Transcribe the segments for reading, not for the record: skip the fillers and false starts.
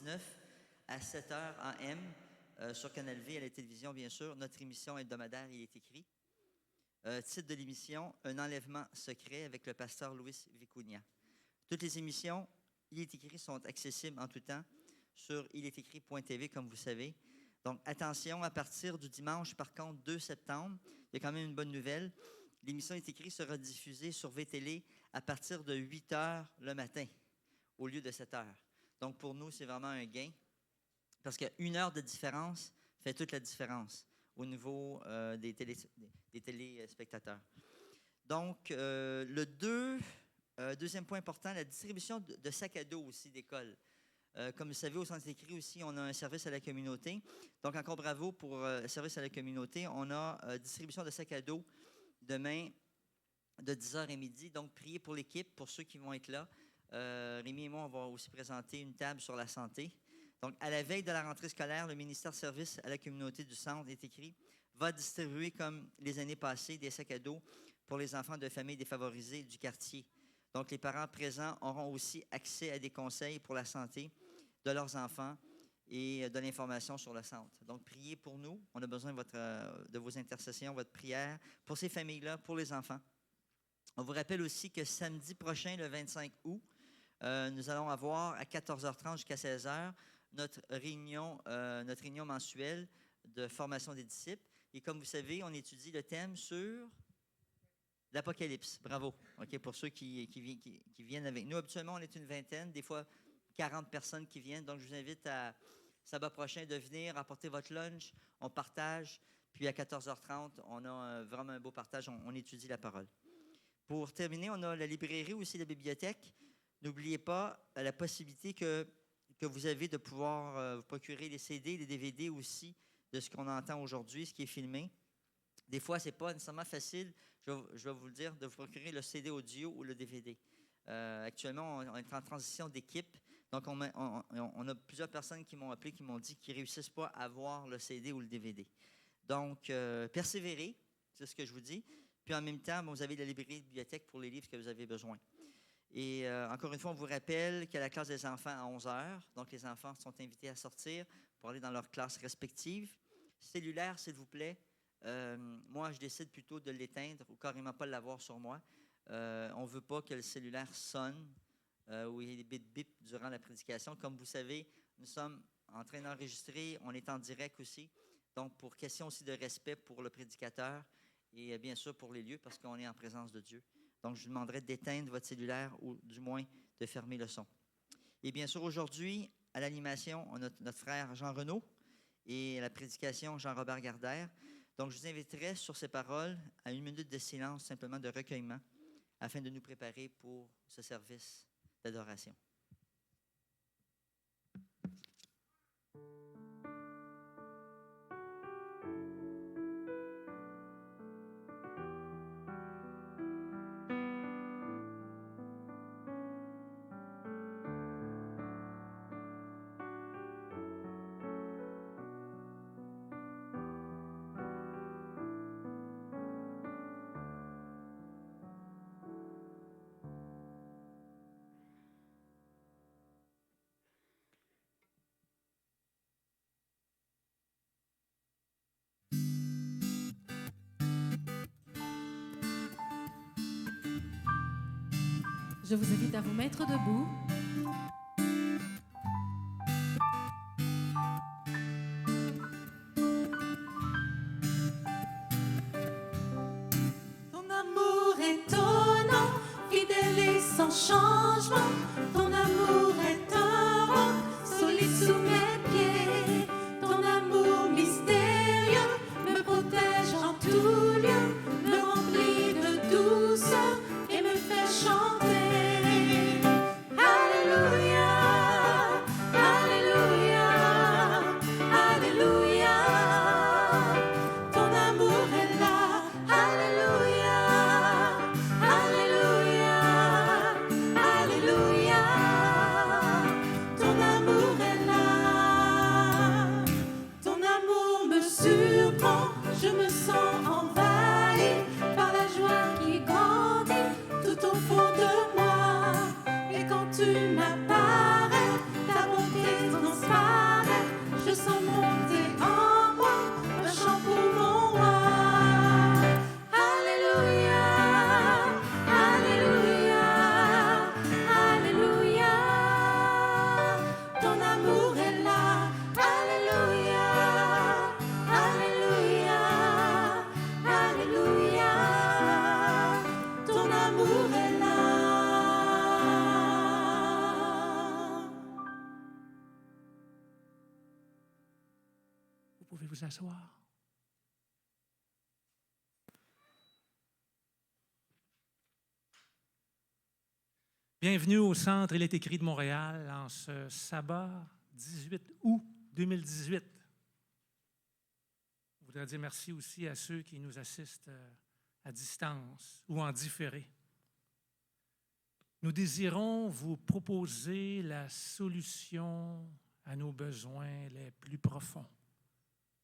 19 à 7 h AM sur Canal V à la télévision, bien sûr. Notre émission hebdomadaire, il est écrit. Titre de l'émission, Un enlèvement secret avec le pasteur Louis Vicuña. Toutes les émissions, il est écrit, sont accessibles en tout temps sur ilétécrit.tv, comme vous savez. Donc, attention, à partir du dimanche, par contre, 2 septembre, il y a quand même une bonne nouvelle. L'émission est écrite sera diffusée sur VTL à partir de 8 h le matin, au lieu de 7 h. Donc, pour nous, c'est vraiment un gain, parce qu'une heure de différence fait toute la différence au niveau des téléspectateurs. Donc, deuxième point important, la distribution de sacs à dos aussi d'école. Comme vous savez, au Centre écrit aussi, on a un service à la communauté. Donc, encore bravo pour le service à la communauté. On a distribution de sacs à dos demain de 10 h à midi. Donc, priez pour l'équipe, pour ceux qui vont être là. Rémi et moi, on va aussi présenter une table sur la santé. Donc, à la veille de la rentrée scolaire, le ministère de service à la communauté du Centre est écrit va distribuer, comme les années passées, des sacs à dos pour les enfants de familles défavorisées du quartier. Donc, les parents présents auront aussi accès à des conseils pour la santé de leurs enfants et de l'information sur le centre. Donc, priez pour nous. On a besoin de vos intercessions, votre prière pour ces familles-là, pour les enfants. On vous rappelle aussi que samedi prochain, le 25 août, nous allons avoir à 14h30 jusqu'à 16h notre réunion mensuelle de formation des disciples. Et comme vous savez, on étudie le thème sur l'Apocalypse. Bravo. OK, pour ceux qui viennent avec nous. Habituellement, on est une vingtaine, des fois 40 personnes qui viennent. Donc, je vous invite à sabbat prochain de venir, apporter votre lunch, on partage. Puis à 14h30, on a vraiment un beau partage, on étudie la parole. Pour terminer, on a la librairie aussi, la bibliothèque. N'oubliez pas la possibilité que vous avez de pouvoir vous procurer les CD, les DVD aussi de ce qu'on entend aujourd'hui, ce qui est filmé. Des fois, ce n'est pas nécessairement facile, je vais vous le dire, de vous procurer le CD audio ou le DVD. Actuellement, on est en transition d'équipe. Donc, on a plusieurs personnes qui m'ont appelé, qui m'ont dit qu'ils ne réussissent pas à avoir le CD ou le DVD. Donc, persévérez, c'est ce que je vous dis. Puis en même temps, vous avez la librairie de bibliothèque pour les livres que vous avez besoin. Et encore une fois, on vous rappelle qu'il y a la classe des enfants à 11 h. Donc, les enfants sont invités à sortir pour aller dans leurs classes respectives. Cellulaire, s'il vous plaît. Moi, je décide plutôt de l'éteindre ou carrément pas l'avoir sur moi. On ne veut pas que le cellulaire sonne ou il y ait des bip-bip durant la prédication. Comme vous savez, nous sommes en train d'enregistrer. On est en direct aussi. Donc, pour question aussi de respect pour le prédicateur et bien sûr pour les lieux parce qu'on est en présence de Dieu. Donc, je vous demanderai d'éteindre votre cellulaire ou du moins de fermer le son. Et bien sûr, aujourd'hui, à l'animation, on a notre frère Jean Renaud et à la prédication Jean-Robert Gardère. Donc, je vous inviterai sur ces paroles à 1 minute de silence, simplement de recueillement, afin de nous préparer pour ce service d'adoration. Je vous invite à vous mettre debout. Ton amour étonnant, fidèle et sans changement. Ton amour est un roc solide sous mes pieds. Ton amour mystérieux me protège en tout lieu, me remplit de douceur et me fait chanter. Ton amour est là. Vous pouvez vous asseoir. Bienvenue au Centre Il est écrit de Montréal en ce sabbat 18 août 2018. Je voudrais dire merci aussi à ceux qui nous assistent à distance ou en différé. Nous désirons vous proposer la solution à nos besoins les plus profonds,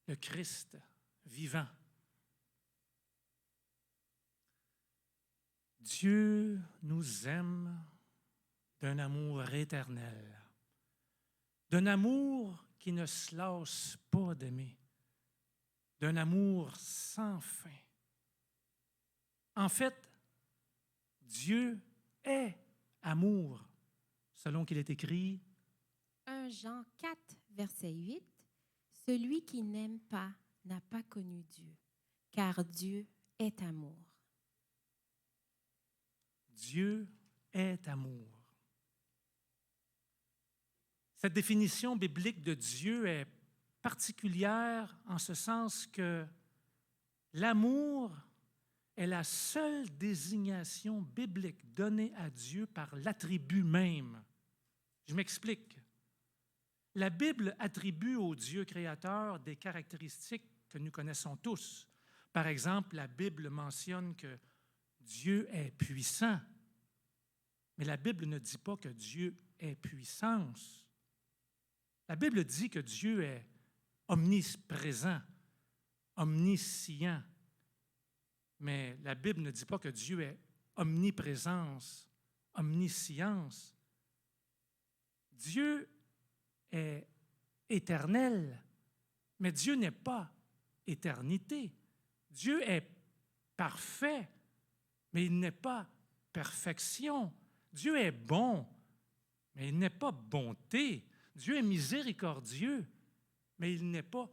le Christ vivant. Dieu nous aime d'un amour éternel, d'un amour qui ne se lasse pas d'aimer, d'un amour sans fin. En fait, Dieu est amour, selon qu'il est écrit. 1 Jean 4, verset 8, « Celui qui n'aime pas n'a pas connu Dieu, car Dieu est amour. » Dieu est amour. Cette définition biblique de Dieu est particulière en ce sens que l'amour est la seule désignation biblique donnée à Dieu par l'attribut même. Je m'explique. La Bible attribue au Dieu créateur des caractéristiques que nous connaissons tous. Par exemple, la Bible mentionne que Dieu est puissant, mais la Bible ne dit pas que Dieu est puissance. La Bible dit que Dieu est omniprésent, omniscient, mais la Bible ne dit pas que Dieu est omniprésence, omniscience. Dieu est éternel, mais Dieu n'est pas éternité. Dieu est parfait, mais il n'est pas perfection. Dieu est bon, mais il n'est pas bonté. Dieu est miséricordieux, mais il n'est pas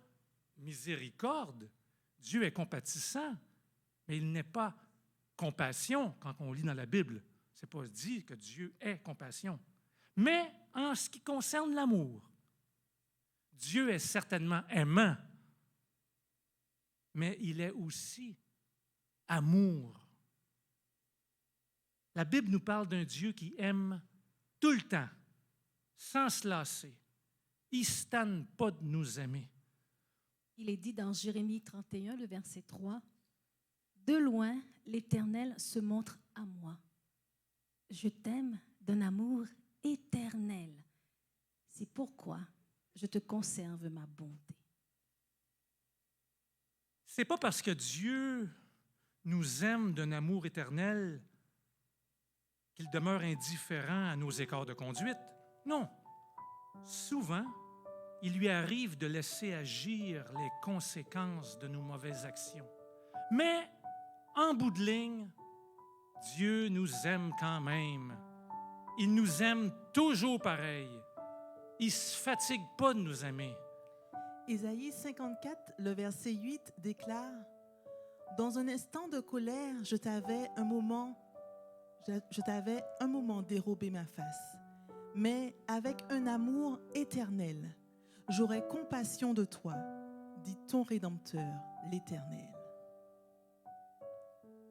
miséricorde. Dieu est compatissant, mais il n'est pas compassion quand on lit dans la Bible. Ce n'est pas dit que Dieu est compassion. Mais en ce qui concerne l'amour, Dieu est certainement aimant, mais il est aussi amour. La Bible nous parle d'un Dieu qui aime tout le temps, sans se lasser. Il ne se tanne pas de nous aimer. Il est dit dans Jérémie 31, le verset 3, « De loin, l'Éternel se montre à moi. Je t'aime d'un amour éternel. C'est pourquoi je te conserve ma bonté. » Ce n'est pas parce que Dieu nous aime d'un amour éternel qu'il demeure indifférent à nos écarts de conduite. Non. Souvent, il lui arrive de laisser agir les conséquences de nos mauvaises actions. Mais, en bout de ligne, Dieu nous aime quand même. Il nous aime toujours pareil. Il ne se fatigue pas de nous aimer. Ésaïe 54, le verset 8 déclare « Dans un instant de colère, je t'avais un moment dérobé ma face. Mais avec un amour éternel, j'aurai compassion de toi, dit ton Rédempteur, l'Éternel. »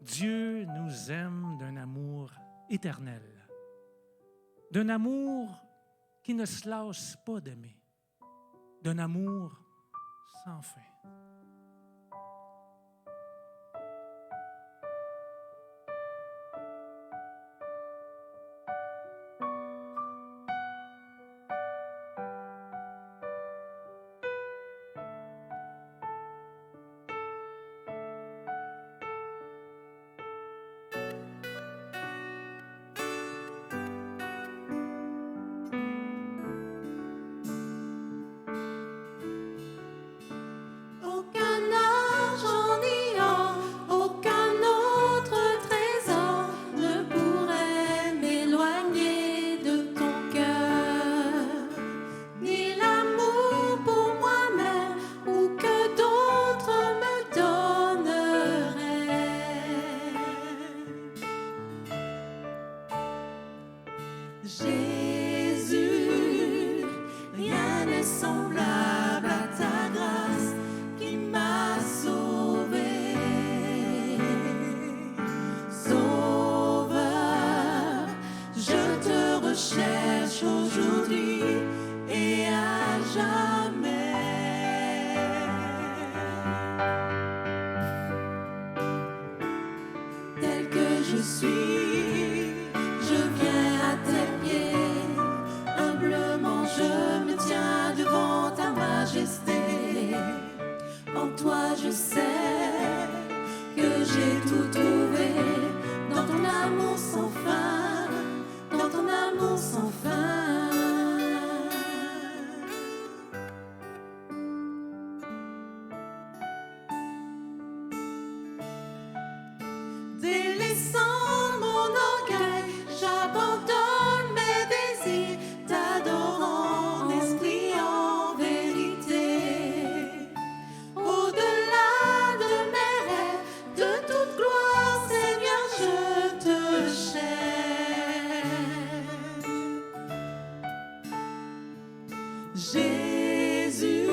Dieu nous aime d'un amour éternel, d'un amour qui ne se lasse pas d'aimer, d'un amour sans fin. Aucun argent ni or, aucun autre trésor ne pourrait m'éloigner de ton cœur, ni l'amour pour moi-même ou que d'autres me donneraient. Jésus, rien n'est semblable à ta grâce. majesté. En toi je sais que j'ai tout trouvé dans ton amour sans fin, dans ton amour sans fin. Délaissant mon orgueil, j'abandonne mes désirs, t'adorant en esprit en vérité. Au-delà de mes rêves, de toute gloire, Seigneur, je te cherche. Jésus,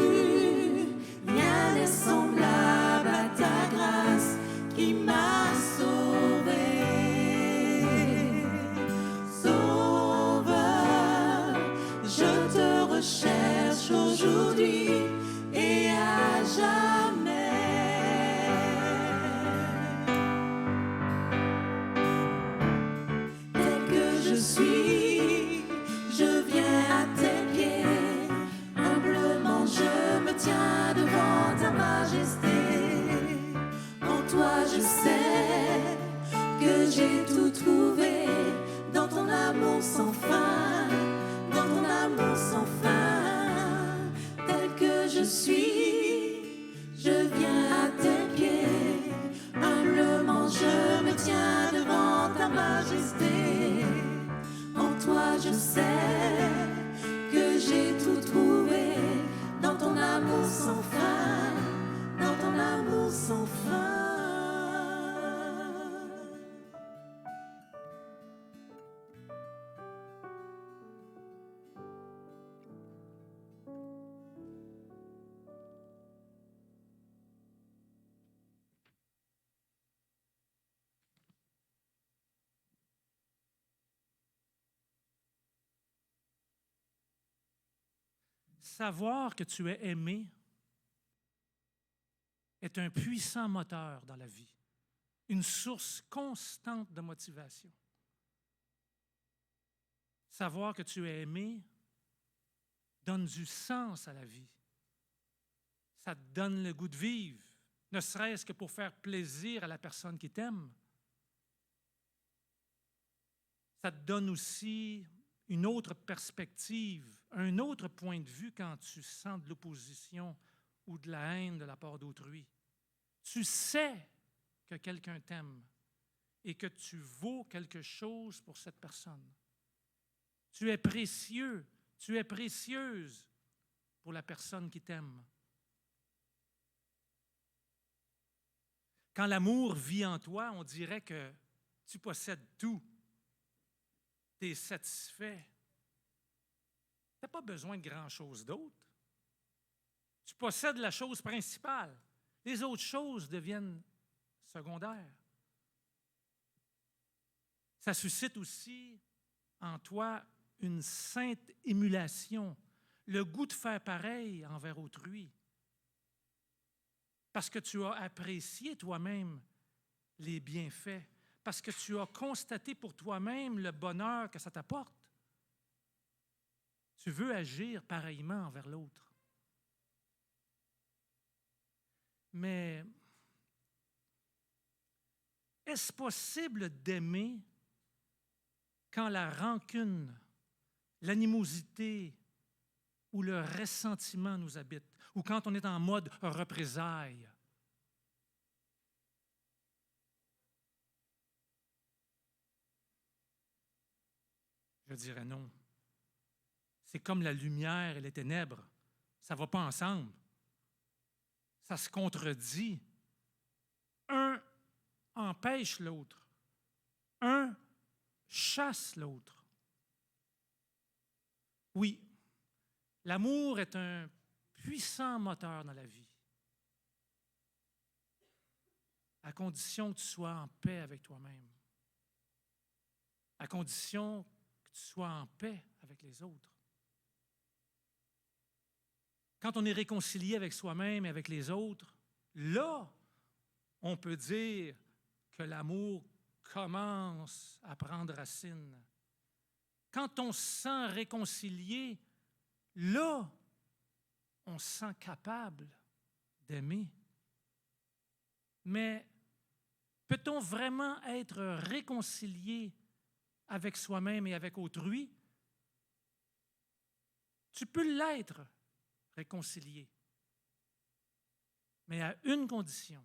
rien n'est semblable à ta grâce qui m'a sauvé. Sauveur, je te recherche aujourd'hui et à jamais. Tel que je suis, je viens à tes pieds. Humblement je me tiens devant ta majesté. En toi je sais que j'ai tout trouvé dans ton amour sans fin, dans ton amour sans fin. Tel que je suis, je viens à tes pieds. Humblement je me tiens devant ta majesté. En toi je sais que j'ai tout trouvé dans ton amour sans fin, dans ton amour sans fin. Savoir que tu es aimé est un puissant moteur dans la vie, une source constante de motivation. Savoir que tu es aimé donne du sens à la vie. Ça te donne le goût de vivre, ne serait-ce que pour faire plaisir à la personne qui t'aime. Ça te donne aussi une autre perspective, un autre point de vue quand tu sens de l'opposition ou de la haine de la part d'autrui. Tu sais que quelqu'un t'aime et que tu vaux quelque chose pour cette personne. Tu es précieux, tu es précieuse pour la personne qui t'aime. Quand l'amour vit en toi, on dirait que tu possèdes tout. Tu es satisfait. Tu n'as pas besoin de grand-chose d'autre. Tu possèdes la chose principale. Les autres choses deviennent secondaires. Ça suscite aussi en toi une sainte émulation, le goût de faire pareil envers autrui. Parce que tu as apprécié toi-même les bienfaits, parce que tu as constaté pour toi-même le bonheur que ça t'apporte. Tu veux agir pareillement envers l'autre. Mais est-ce possible d'aimer quand la rancune, l'animosité ou le ressentiment nous habitent, ou quand on est en mode représailles? Je dirais non. C'est comme la lumière et les ténèbres. Ça ne va pas ensemble. Ça se contredit. Un empêche l'autre. Un chasse l'autre. Oui, l'amour est un puissant moteur dans la vie, à condition que tu sois en paix avec toi-même, à condition que tu sois en paix avec les autres. Quand on est réconcilié avec soi-même et avec les autres, là, on peut dire que l'amour commence à prendre racine. Quand on se sent réconcilié, là, on se sent capable d'aimer. Mais peut-on vraiment être réconcilié avec soi-même et avec autrui? Tu peux l'être, réconcilié, mais à une condition.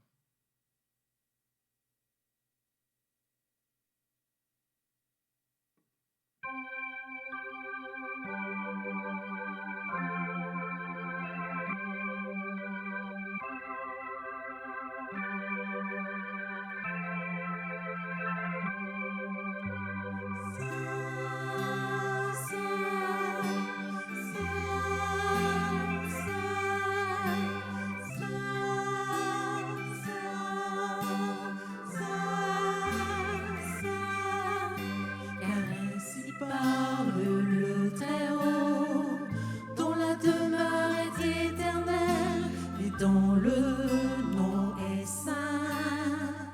Car ainsi parle le Très-Haut, dont la demeure est éternelle et dont le nom est saint.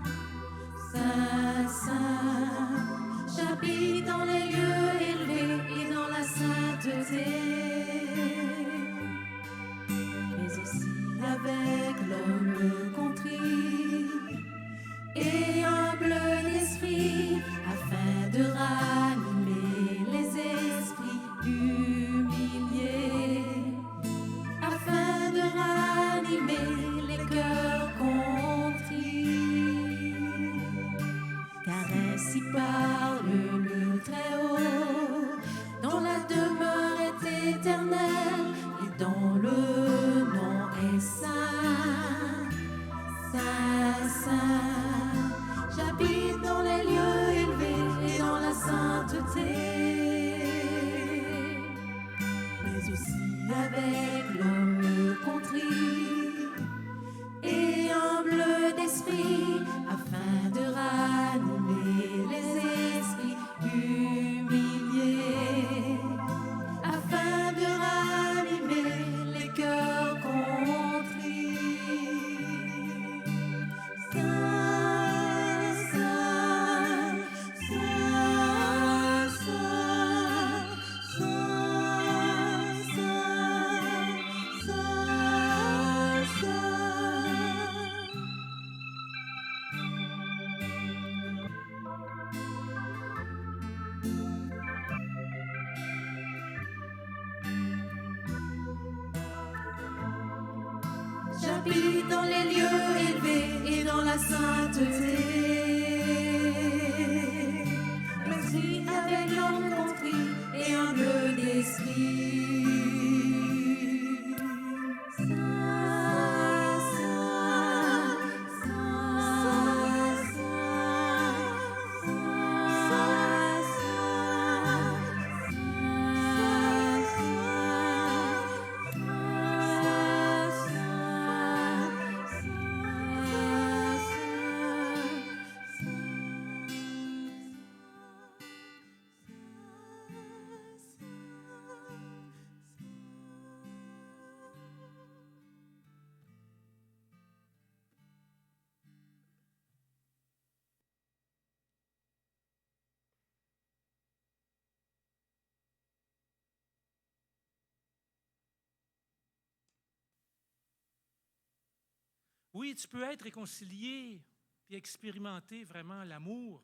Saint, saint, j'habite dans les lieux élevés et dans la sainteté, mais aussi avec l'homme contrit et humble d'esprit, afin de ranimer les esprits humiliés, afin de ranimer les cœurs contrits. Car ainsi parle le Très-Haut, dont la demeure est éternelle et dont le nom est saint. Saint, saint, j'habite dans les lieux élevés et dans la sainteté, mais aussi avec l'homme contrit et humble d'esprit, afin de ranimer les esprits humiliés, afin de ranimer les cœurs contrits. Saint, saint, saint, saint, saint, saint, saint, saint. J'habite dans les lieux élevés et dans la sainteté, mais aussi avec l'homme contrit et humble d'esprit. Saint, saint, saint, saint, Oui, tu peux être réconcilié et expérimenter vraiment l'amour,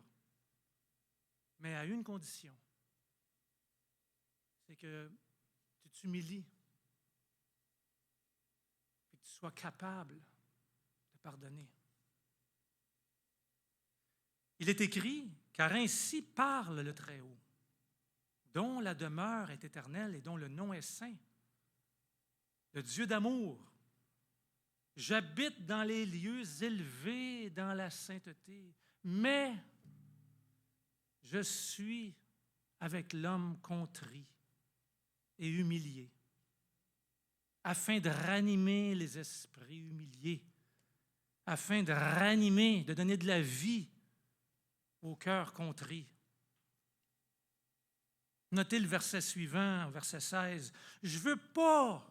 mais à une condition. C'est que tu t'humilies et que tu sois capable de pardonner. Il est écrit, car ainsi parle le Très-Haut, dont la demeure est éternelle et dont le nom est saint, le Dieu d'amour. J'habite dans les lieux élevés, dans la sainteté, mais je suis avec l'homme contrit et humilié, afin de ranimer les esprits humiliés, afin de ranimer, de donner de la vie au cœur contrit. Notez le verset suivant, verset 16. « Je ne veux pas »,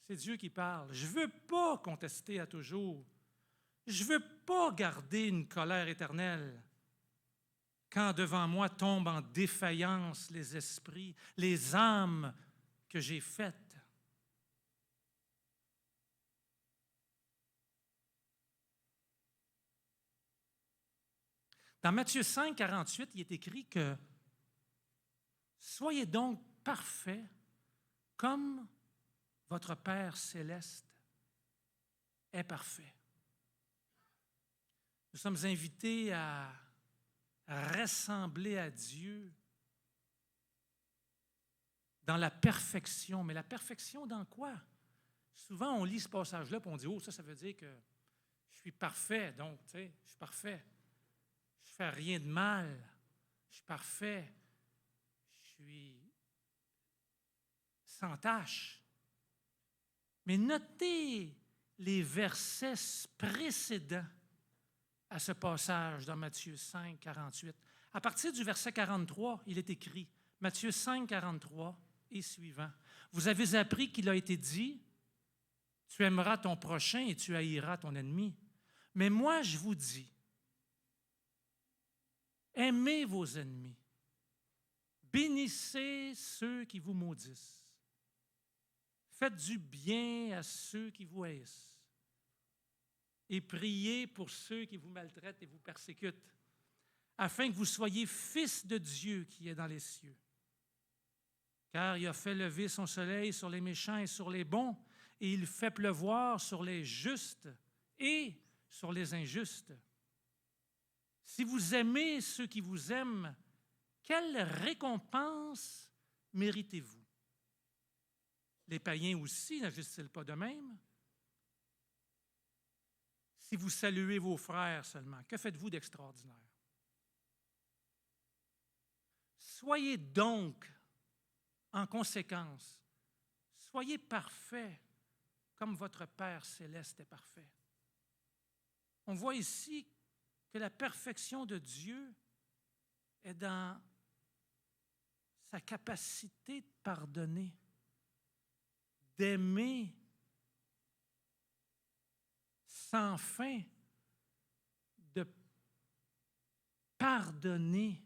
c'est Dieu qui parle, « je ne veux pas contester à toujours. Je ne veux pas garder une colère éternelle. Quand devant moi tombent en défaillance les esprits, les âmes que j'ai faites. Dans Matthieu 5, 48, il est écrit que « Soyez donc parfaits comme votre Père céleste est parfait. » Nous sommes invités à ressembler à Dieu dans la perfection. Mais la perfection dans quoi? Souvent, on lit ce passage-là et on dit « Oh, ça veut dire que je suis parfait, donc, tu sais, je suis parfait. Je ne fais rien de mal. Je suis parfait. Je suis sans tache. » Mais notez les versets précédents à ce passage dans Matthieu 5, 48. À partir du verset 43, il est écrit, Matthieu 5, 43 et suivant. « Vous avez appris qu'il a été dit, tu aimeras ton prochain et tu haïras ton ennemi. Mais moi, je vous dis, aimez vos ennemis, bénissez ceux qui vous maudissent, faites du bien à ceux qui vous haïssent et priez pour ceux qui vous maltraitent et vous persécutent, afin que vous soyez fils de Dieu qui est dans les cieux. Car il a fait lever son soleil sur les méchants et sur les bons, et il fait pleuvoir sur les justes et sur les injustes. Si vous aimez ceux qui vous aiment, quelle récompense méritez-vous? Les païens aussi n'agissent-ils pas de même? Si vous saluez vos frères seulement, que faites-vous d'extraordinaire? Soyez donc, en conséquence, soyez parfaits comme votre Père céleste est parfait. On voit ici que la perfection de Dieu est dans sa capacité de pardonner, d'aimer sans fin, de pardonner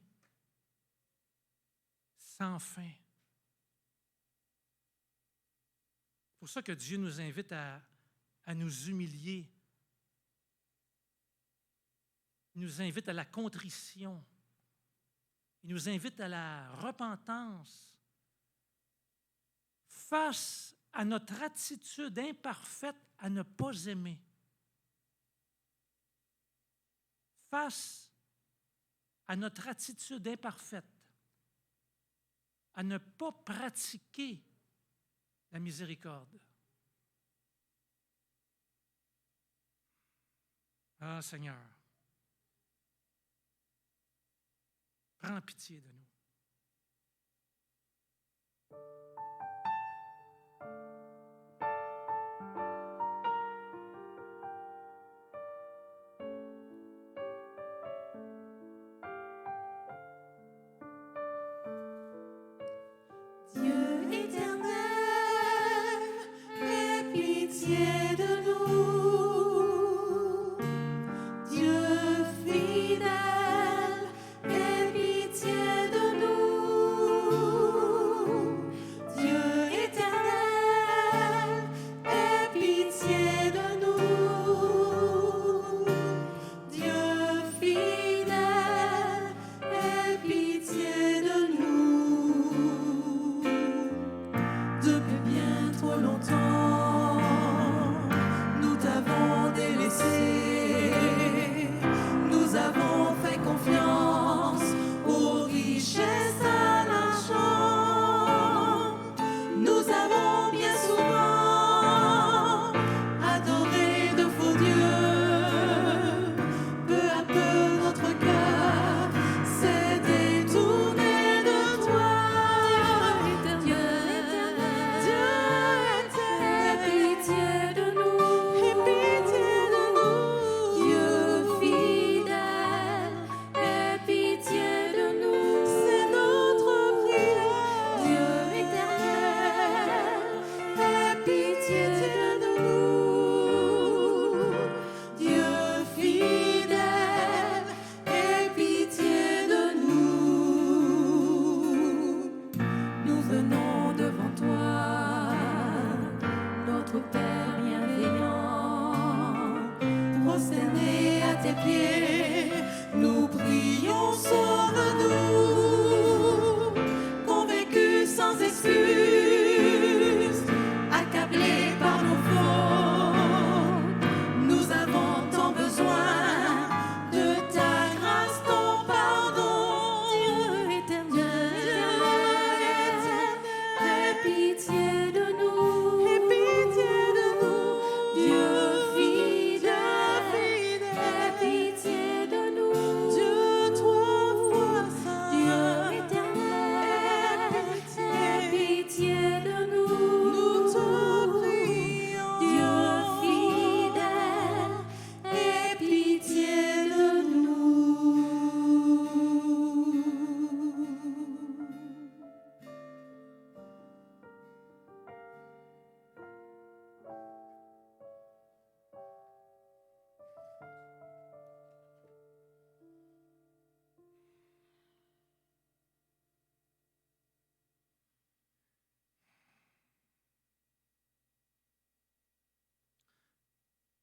sans fin. C'est pour ça que Dieu nous invite à nous humilier. Il nous invite à la contrition. Il nous invite à la repentance face à notre attitude imparfaite à ne pas aimer. Face à notre attitude imparfaite à ne pas pratiquer la miséricorde. Ah, Seigneur, prends pitié de nous. Dieu éternel, aie pitié de nous. Dieu fidèle, aie pitié de nous. Dieu éternel, aie pitié de nous. Dieu fidèle, aie pitié de nous. Depuis bien trop longtemps, nous t'avons délaissé. Nous avons fait confiance aux richesses, à l'argent. Nous avons bien souvent adoré de faux dieux. Peu à peu, notre cœur s'est détourné de toi. Dieu éternel, aie pitié de nous. Dieu fidèle, aie pitié de nous. C'est notre prière. Dieu éternel, aie pitié de nous. Dieu fidèle, aie pitié de nous. Nous venons devant toi, notre Père bienveillant, prosternés à tes pieds, nous prions.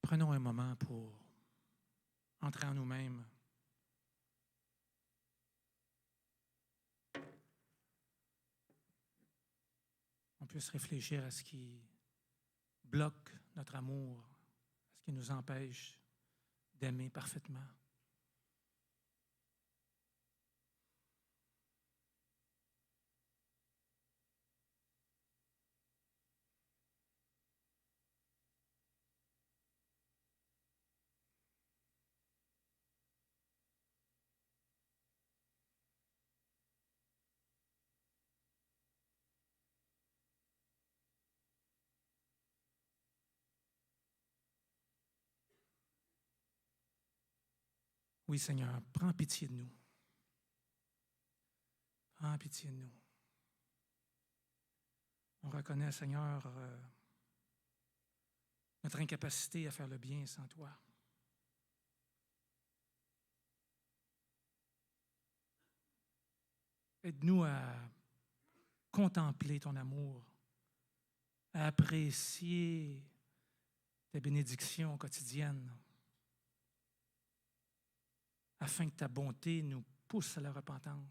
Prenons un moment pour entrer en nous-mêmes. On puisse réfléchir à ce qui bloque notre amour, à ce qui nous empêche d'aimer parfaitement. Oui, Seigneur, prends pitié de nous. Prends pitié de nous. On reconnaît, Seigneur, notre incapacité à faire le bien sans toi. Aide-nous à contempler ton amour, à apprécier tes bénédictions quotidiennes, afin que ta bonté nous pousse à la repentance.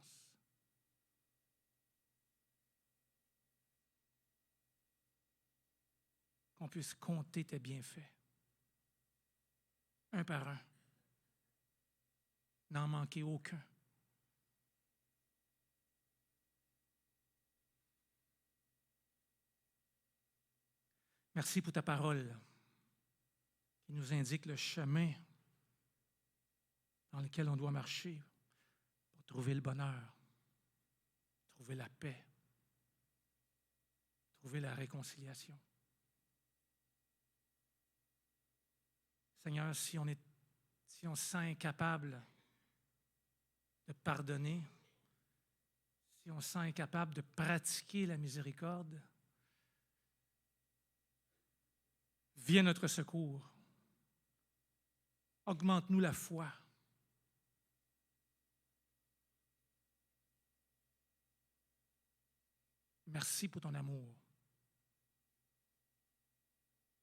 Qu'on puisse compter tes bienfaits, un par un, n'en manquer aucun. Merci pour ta parole qui nous indique le chemin dans lequel on doit marcher pour trouver le bonheur, trouver la paix, trouver la réconciliation. Seigneur, si on se sent incapable de pardonner, si on se sent incapable de pratiquer la miséricorde, viens à notre secours. Augmente-nous la foi. Merci pour ton amour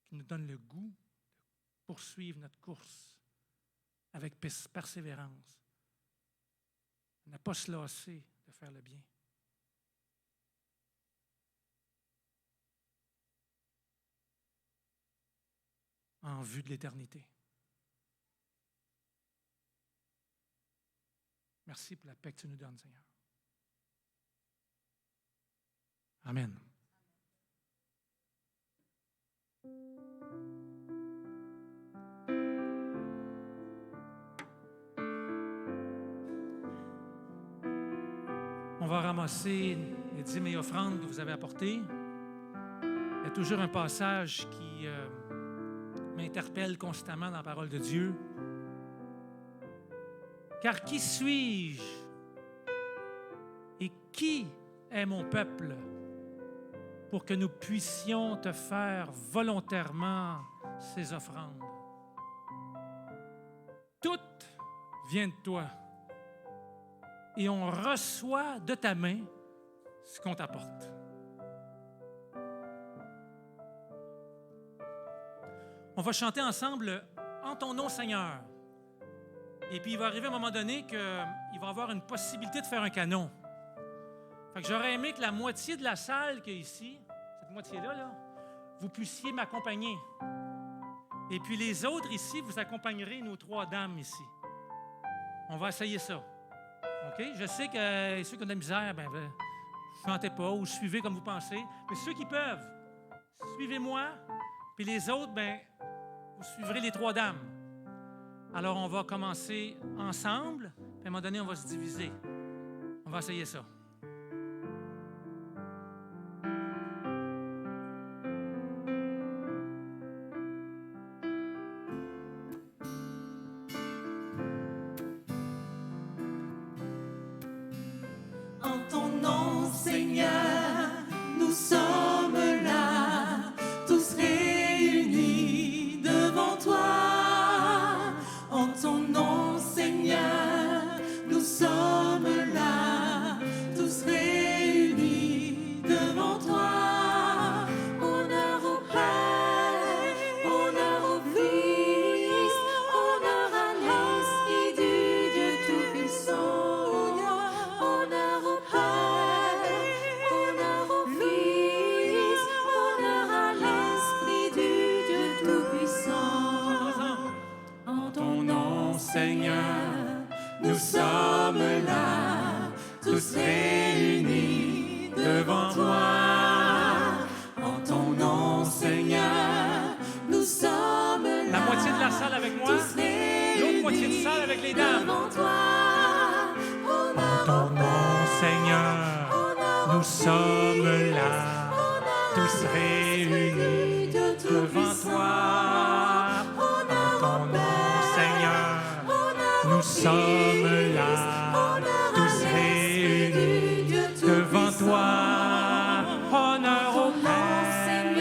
qui nous donne le goût de poursuivre notre course avec persévérance. Ne pas se lasser de faire le bien. En vue de l'éternité. Merci pour la paix que tu nous donnes, Seigneur. Amen. On va ramasser les dîmes et offrandes que vous avez apportées. Il y a toujours un passage qui m'interpelle constamment dans la parole de Dieu. Car qui suis-je et qui est mon peuple pour que nous puissions te faire volontairement ces offrandes? Toutes viennent de toi et on reçoit de ta main ce qu'on t'apporte. On va chanter ensemble « En ton nom, Seigneur ». Et puis, il va arriver un moment donné qu'il va y avoir une possibilité de faire un canon. Fait que j'aurais aimé que la moitié de la salle qu'il y a ici, cette moitié-là, là, vous puissiez m'accompagner. Et puis les autres ici, vous accompagnerez nos 3 dames ici. On va essayer ça. OK? Je sais que ceux qui ont de la misère, ne chantez pas ou suivez comme vous pensez. Mais ceux qui peuvent, suivez-moi. Puis les autres, vous suivrez les 3 dames. Alors, on va commencer ensemble, puis à un moment donné, on va se diviser. On va essayer ça. En ton nom, Seigneur, nous sommes là, tous réunis devant toi. En ton nom, Seigneur, nous sommes là, Seigneur, nous sommes là, tous réunis devant toi. En ton nom, Seigneur, nous sommes là. La moitié de la salle avec moi, l'autre moitié de salle avec les dames. En ton nom, Seigneur, nous sommes là, tous réunis devant toi. En ton nom, Seigneur, nous sommes là, tous réunis devant toi. Honneur au Père,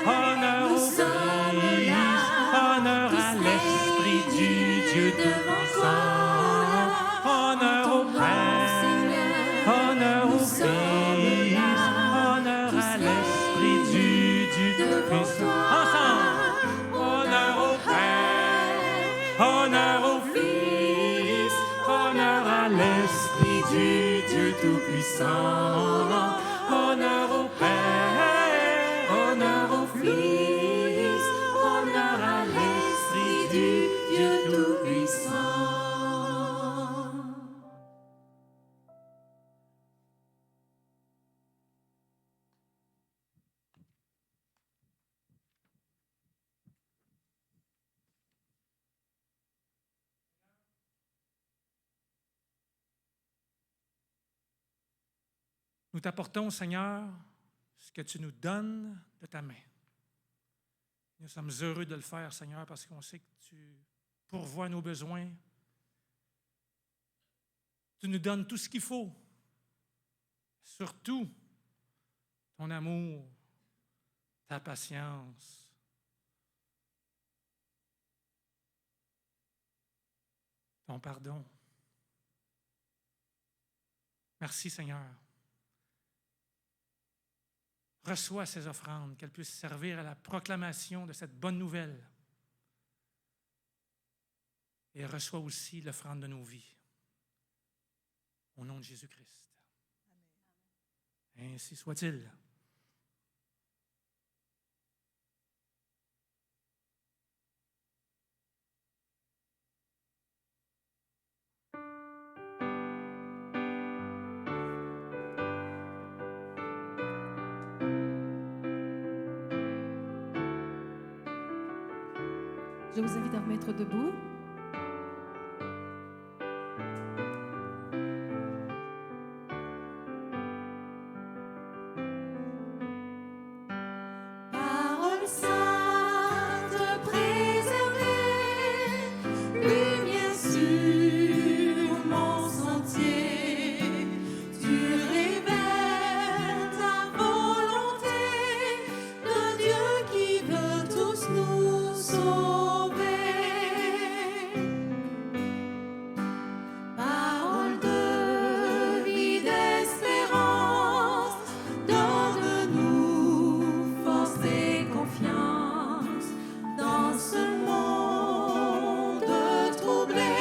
honneur au Fils, honneur à l'Esprit du Dieu Tout-Puissant. Honneur au Père, honneur au Fils, honneur à l'Esprit du Dieu Tout-Puissant. Ensemble, honneur au Père, honneur au Fils, honneur à l'Esprit du Dieu Tout-Puissant. Honneur au Père, honneur au Fils, honneur à l'Esprit du Dieu Tout-Puissant. Nous t'apportons, Seigneur, ce que tu nous donnes de ta main. Nous sommes heureux de le faire, Seigneur, parce qu'on sait que tu pourvois nos besoins. Tu nous donnes tout ce qu'il faut. Surtout, ton amour, ta patience. Ton pardon. Merci, Seigneur. Reçois ces offrandes, qu'elles puissent servir à la proclamation de cette bonne nouvelle. Et reçois aussi l'offrande de nos vies. Au nom de Jésus-Christ. Ainsi soit-il. Je vous invite à vous mettre debout. Parole sainte préservée, lumière sur mon sentier, tu révèles ta volonté de Dieu qui veut tous nous sauver. Parole de vie, d'espérance, donne-nous force et confiance dans ce monde troublé.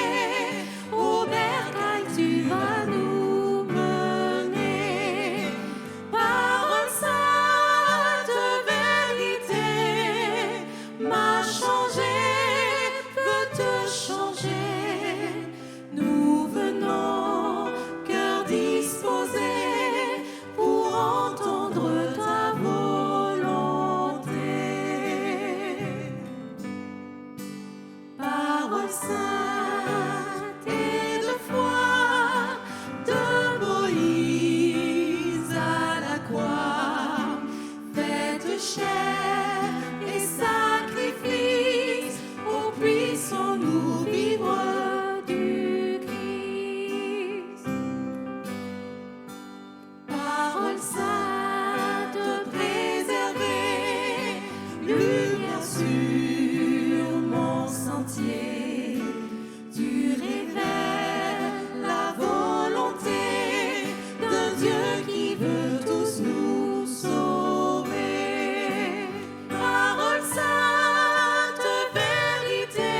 Au bercail, tu vas nous mener. Parole sainte, vérité, m'a changé, veut te changer. Nous venons, cœur disposé, pour entendre ta volonté. Parole sainte et de foi, de Moïse à la croix, faites chair et sacrifice, oh puissons-nous vivre du Christ. Parole sainte préservée, lumière sur mon sentier, tu révèles la volonté de Dieu qui veut tous nous sauver. Parole sainte, vérité,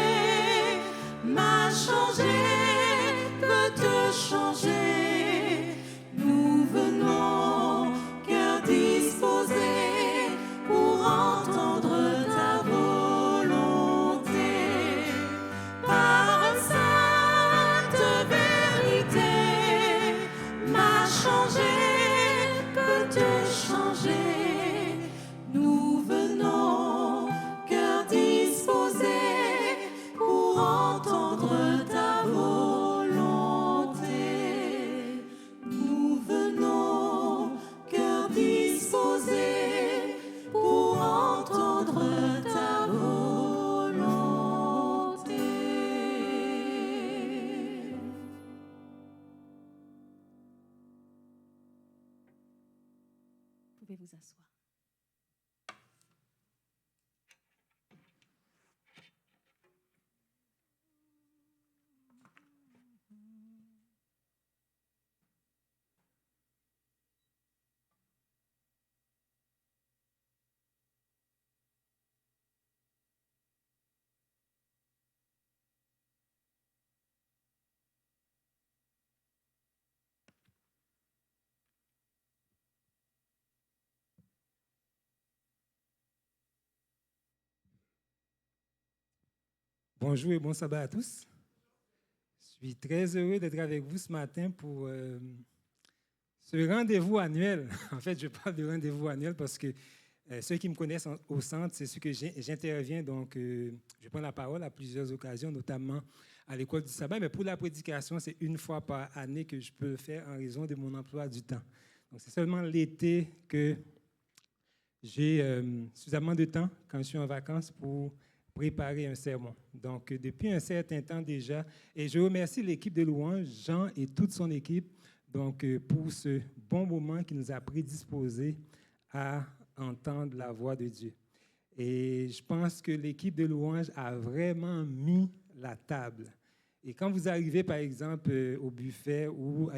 m'a changé, peut te changer. Nous venons, cœur disposé, pour entendre ta volonté. vous asseoir. Bonjour et bon sabbat à tous. Je suis très heureux d'être avec vous ce matin pour ce rendez-vous annuel. En fait, je parle de rendez-vous annuel parce que ceux qui me connaissent au centre, c'est ceux que j'interviens. Donc, je prends la parole à plusieurs occasions, notamment à l'école du sabbat. Mais pour la prédication, c'est une fois par année que je peux le faire en raison de mon emploi du temps. Donc, c'est seulement l'été que j'ai suffisamment de temps quand je suis en vacances pour préparer un sermon. Donc, depuis un certain temps déjà, et je remercie l'équipe de louanges, Jean et toute son équipe, donc, pour ce bon moment qui nous a prédisposés à entendre la voix de Dieu. Et je pense que l'équipe de louanges a vraiment mis la table. Et quand vous arrivez, par exemple, au buffet ou à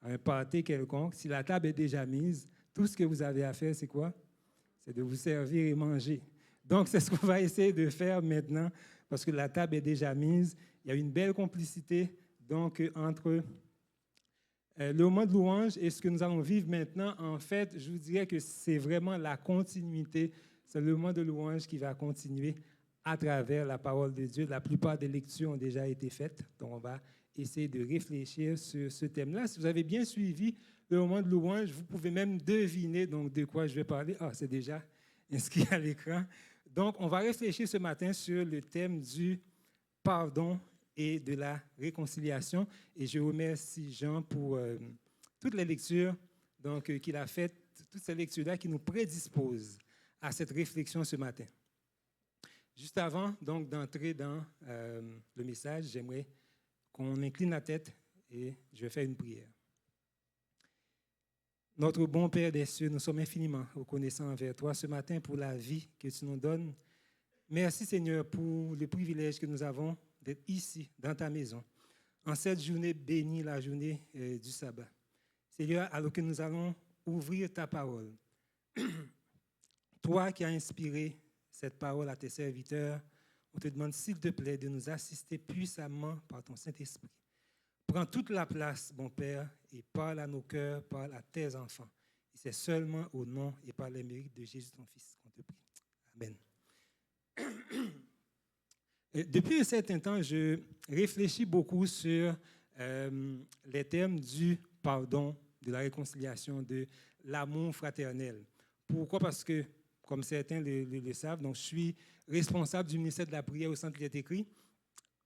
un party quelconque, si la table est déjà mise, tout ce que vous avez à faire, c'est quoi? C'est de vous servir et manger. Donc, c'est ce qu'on va essayer de faire maintenant, parce que la table est déjà mise. Il y a une belle complicité donc, entre le moment de louange et ce que nous allons vivre maintenant. En fait, je vous dirais que c'est vraiment la continuité. C'est le moment de louange qui va continuer à travers la parole de Dieu. La plupart des lectures ont déjà été faites, donc on va essayer de réfléchir sur ce thème-là. Si vous avez bien suivi le moment de louange, vous pouvez même deviner donc, de quoi je vais parler. Ah, c'est déjà inscrit à l'écran. Donc, on va réfléchir ce matin sur le thème du pardon et de la réconciliation. Et je remercie Jean pour toutes les lectures qu'il a faites, toutes ces lectures-là qui nous prédisposent à cette réflexion ce matin. Juste avant donc, d'entrer dans le message, j'aimerais qu'on incline la tête et je vais faire une prière. Notre bon Père des cieux, nous sommes infiniment reconnaissants envers toi ce matin pour la vie que tu nous donnes. Merci Seigneur pour le privilège que nous avons d'être ici, dans ta maison, en cette journée bénie, la journée du sabbat. Seigneur, alors que nous allons ouvrir ta parole, toi qui as inspiré cette parole à tes serviteurs, on te demande s'il te plaît de nous assister puissamment par ton Saint-Esprit. Prends toute la place, bon Père, et parle à nos cœurs, parle à tes enfants. Et c'est seulement au nom et par les mérites de Jésus, ton Fils, qu'on te prie. Amen. Depuis un certain temps, je réfléchis beaucoup sur les thèmes du pardon, de la réconciliation, de l'amour fraternel. Pourquoi? Parce que, comme certains le savent, donc je suis responsable du ministère de la prière au Centre Liet Écrit.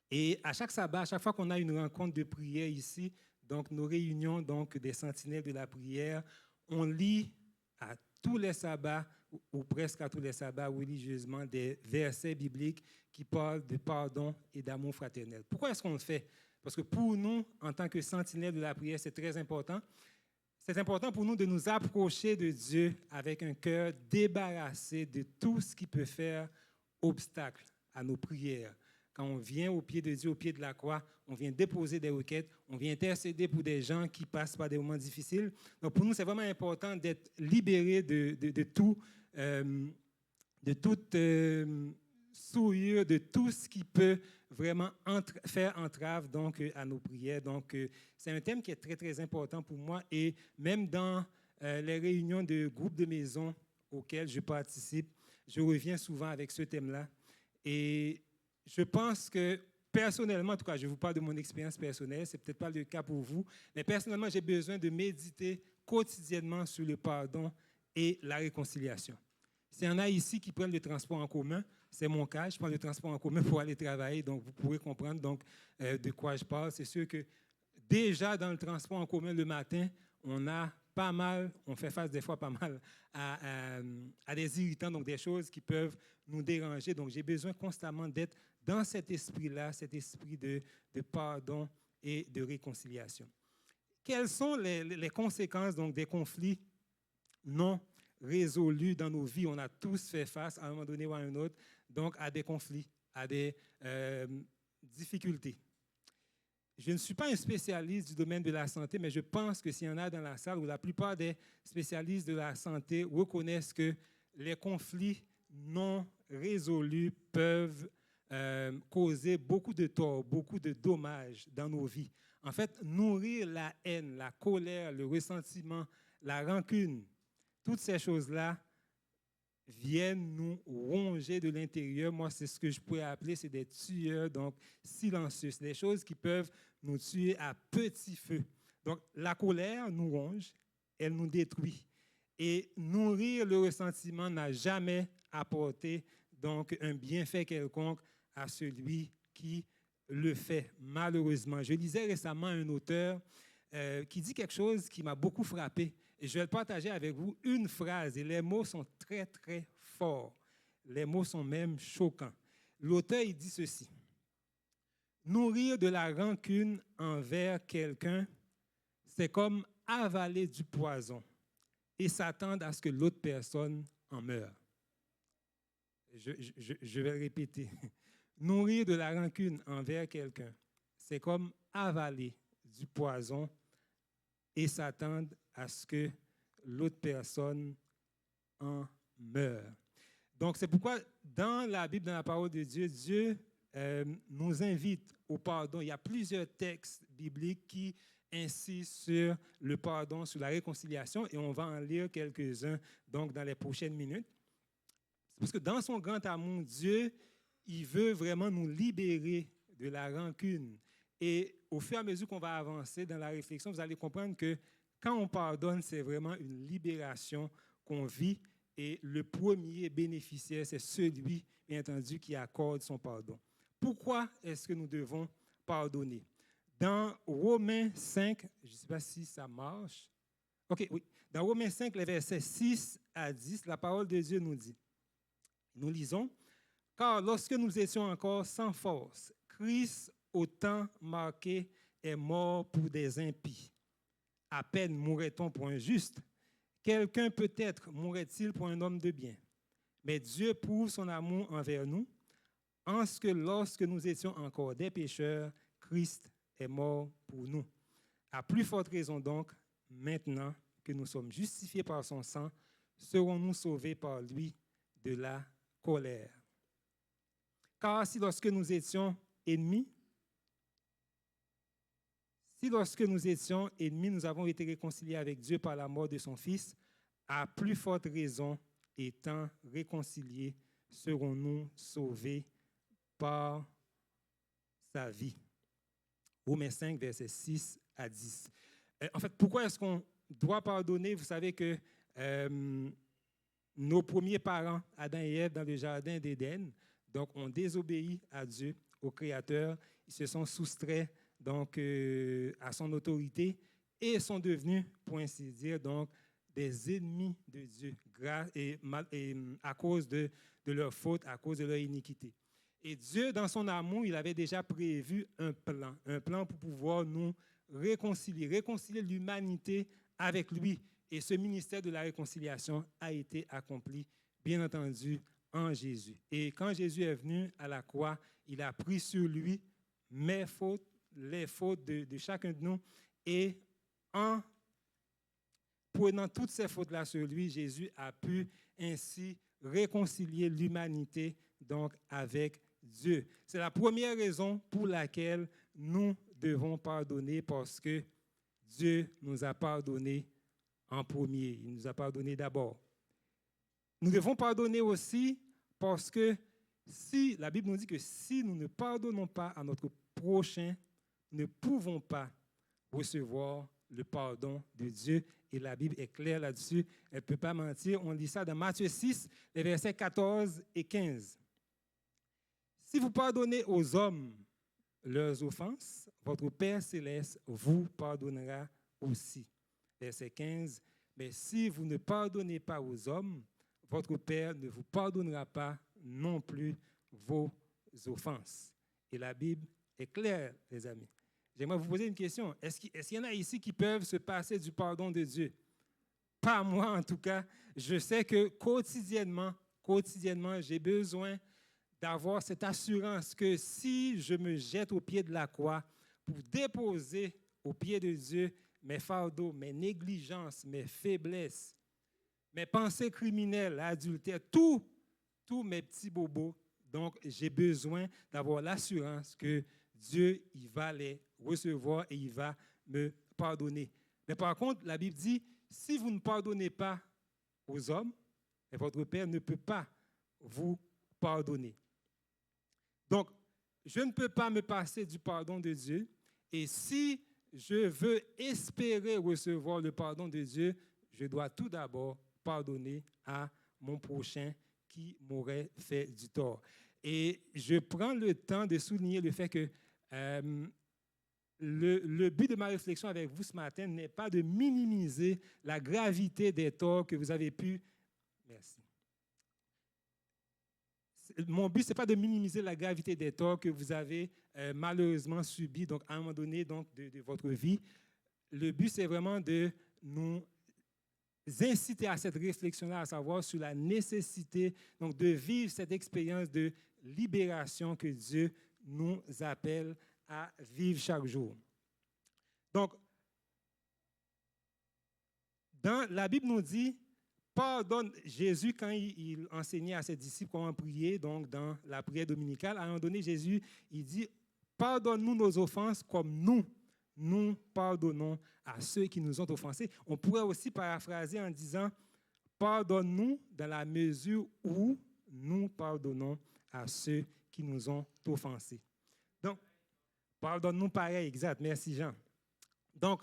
Et à chaque sabbat, à chaque fois qu'on a une rencontre de prière ici, donc nos réunions donc, des sentinelles de la prière, on lit à tous les sabbats, ou presque à tous les sabbats religieusement, des versets bibliques qui parlent de pardon et d'amour fraternel. Pourquoi est-ce qu'on le fait? Parce que pour nous, en tant que sentinelles de la prière, c'est très important. C'est important pour nous de nous approcher de Dieu avec un cœur débarrassé de tout ce qui peut faire obstacle à nos prières. Quand on vient au pied de Dieu, au pied de la croix, on vient déposer des requêtes, on vient intercéder pour des gens qui passent par des moments difficiles. Donc, pour nous, c'est vraiment important d'être libérés de toute souillure, de tout ce qui peut vraiment faire entrave donc, à nos prières. Donc, c'est un thème qui est très, très important pour moi. Et même dans les réunions de groupes de maison auxquelles je participe, je reviens souvent avec ce thème-là. Et je pense que, personnellement, en tout cas, je vous parle de mon expérience personnelle, ce n'est peut-être pas le cas pour vous, mais personnellement, j'ai besoin de méditer quotidiennement sur le pardon et la réconciliation. S'il y en a ici qui prennent le transport en commun, c'est mon cas, je prends le transport en commun pour aller travailler, donc vous pourrez comprendre donc, de quoi je parle. C'est sûr que déjà dans le transport en commun le matin, on fait face des fois pas mal à des irritants, donc des choses qui peuvent nous déranger. Donc, j'ai besoin constamment d'être dans cet esprit-là, cet esprit de pardon et de réconciliation. Quelles sont les conséquences donc, des conflits non résolus dans nos vies. On a tous fait face, à un moment donné ou à un autre, donc à des conflits, à des difficultés. Je ne suis pas un spécialiste du domaine de la santé, mais je pense que s'il y en a dans la salle, où la plupart des spécialistes de la santé reconnaissent que les conflits non résolus peuvent causer beaucoup de tort, beaucoup de dommages dans nos vies. En fait, nourrir la haine, la colère, le ressentiment, la rancune, toutes ces choses-là viennent nous ronger de l'intérieur. Moi, c'est ce que je pourrais appeler, c'est des tueurs, donc silencieux. C'est des choses qui peuvent nous tuer à petit feu. Donc, la colère nous ronge, elle nous détruit. Et nourrir le ressentiment n'a jamais apporté donc un bienfait quelconque à celui qui le fait, malheureusement. Je lisais récemment un auteur qui dit quelque chose qui m'a beaucoup frappé. Et je vais le partager avec vous, une phrase. Et les mots sont très, très forts. Les mots sont même choquants. L'auteur, il dit ceci. Nourrir de la rancune envers quelqu'un, c'est comme avaler du poison et s'attendre à ce que l'autre personne en meure. Je vais le répéter. Nourrir de la rancune envers quelqu'un, c'est comme avaler du poison et s'attendre à ce que l'autre personne en meure. Donc, c'est pourquoi dans la Bible, dans la parole de Dieu, Dieu nous invite au pardon. Il y a plusieurs textes bibliques qui insistent sur le pardon, sur la réconciliation, et on va en lire quelques-uns donc, dans les prochaines minutes. Parce que dans son grand amour, Dieu, il veut vraiment nous libérer de la rancune. Et au fur et à mesure qu'on va avancer dans la réflexion, vous allez comprendre que quand on pardonne, c'est vraiment une libération qu'on vit. Et le premier bénéficiaire, c'est celui, bien entendu, qui accorde son pardon. Pourquoi est-ce que nous devons pardonner? Dans Romains 5, je ne sais pas si ça marche. OK, oui. Dans Romains 5, les versets 6 à 10, la parole de Dieu nous dit, nous lisons, « Car lorsque nous étions encore sans force, Christ, au temps marqué, est mort pour des impies. À peine mourrait-on pour un juste. Quelqu'un peut-être mourrait-il pour un homme de bien. Mais Dieu prouve son amour envers nous, en ce que lorsque nous étions encore des pécheurs, Christ est mort pour nous. À plus forte raison donc, maintenant que nous sommes justifiés par son sang, serons-nous sauvés par lui de la colère. Car si lorsque nous étions ennemis, nous avons été réconciliés avec Dieu par la mort de son Fils, à plus forte raison, étant réconciliés, serons-nous sauvés par sa vie. Romains 5, versets 6 à 10. En fait, pourquoi est-ce qu'on doit pardonner? Vous savez que nos premiers parents, Adam et Ève, dans le jardin d'Éden, donc ont désobéi à Dieu, au Créateur. Ils se sont soustraits donc, à son autorité et sont devenus, pour ainsi dire, donc, des ennemis de Dieu et à cause de leur faute, à cause de leur iniquité. Et Dieu, dans son amour, il avait déjà prévu un plan pour pouvoir nous réconcilier l'humanité avec lui. Et ce ministère de la réconciliation a été accompli, bien entendu, en Jésus. Et quand Jésus est venu à la croix, il a pris sur lui mes fautes, les fautes de chacun de nous, et en prenant toutes ces fautes-là sur lui, Jésus a pu ainsi réconcilier l'humanité donc avec Dieu. C'est la première raison pour laquelle nous devons pardonner, parce que Dieu nous a pardonné en premier. Il nous a pardonné d'abord. Nous devons pardonner aussi parce que la Bible nous dit que si nous ne pardonnons pas à notre prochain, nous ne pouvons pas recevoir le pardon de Dieu. Et la Bible est claire là-dessus. Elle ne peut pas mentir. On lit ça dans Matthieu 6, les versets 14 et 15. Si vous pardonnez aux hommes leurs offenses, votre Père céleste vous pardonnera aussi. Verset 15. Mais si vous ne pardonnez pas aux hommes, votre Père ne vous pardonnera pas non plus vos offenses. Et la Bible est claire, les amis. J'aimerais vous poser une question. Est-ce qu'il y en a ici qui peuvent se passer du pardon de Dieu? pas moi en tout cas, je sais que quotidiennement, j'ai besoin d'avoir cette assurance que si je me jette au pied de la croix pour déposer au pied de Dieu mes fardeaux, mes négligences, mes faiblesses, mes pensées criminelles, adultères, tous mes petits bobos, donc j'ai besoin d'avoir l'assurance que Dieu, il va les recevoir et il va me pardonner. Mais par contre, la Bible dit, si vous ne pardonnez pas aux hommes, votre Père ne peut pas vous pardonner. Donc, je ne peux pas me passer du pardon de Dieu. Et si je veux espérer recevoir le pardon de Dieu, je dois tout d'abord pardonner à mon prochain qui m'aurait fait du tort. Et je prends le temps de souligner le fait que le but de ma réflexion avec vous ce matin n'est pas de minimiser la gravité des torts que vous avez pu... Merci. Mon but, ce n'est pas de minimiser la gravité des torts que vous avez malheureusement subis donc, à un moment donné donc, de votre vie. Le but, c'est vraiment de nous inciter à cette réflexion-là, à savoir sur la nécessité donc, de vivre cette expérience de libération que Dieu nous appelle à vivre chaque jour. Donc, dans la Bible nous dit, pardonne, Jésus, quand il enseignait à ses disciples comment prier, donc dans la prière dominicale, à un moment donné, Jésus, il dit, pardonne-nous nos offenses comme nous pardonnons à ceux qui nous ont offensés. On pourrait aussi paraphraser en disant, pardonne-nous dans la mesure où nous pardonnons à ceux qui nous ont offensés. Donc, pardonne-nous pareil, exact. Merci Jean. Donc,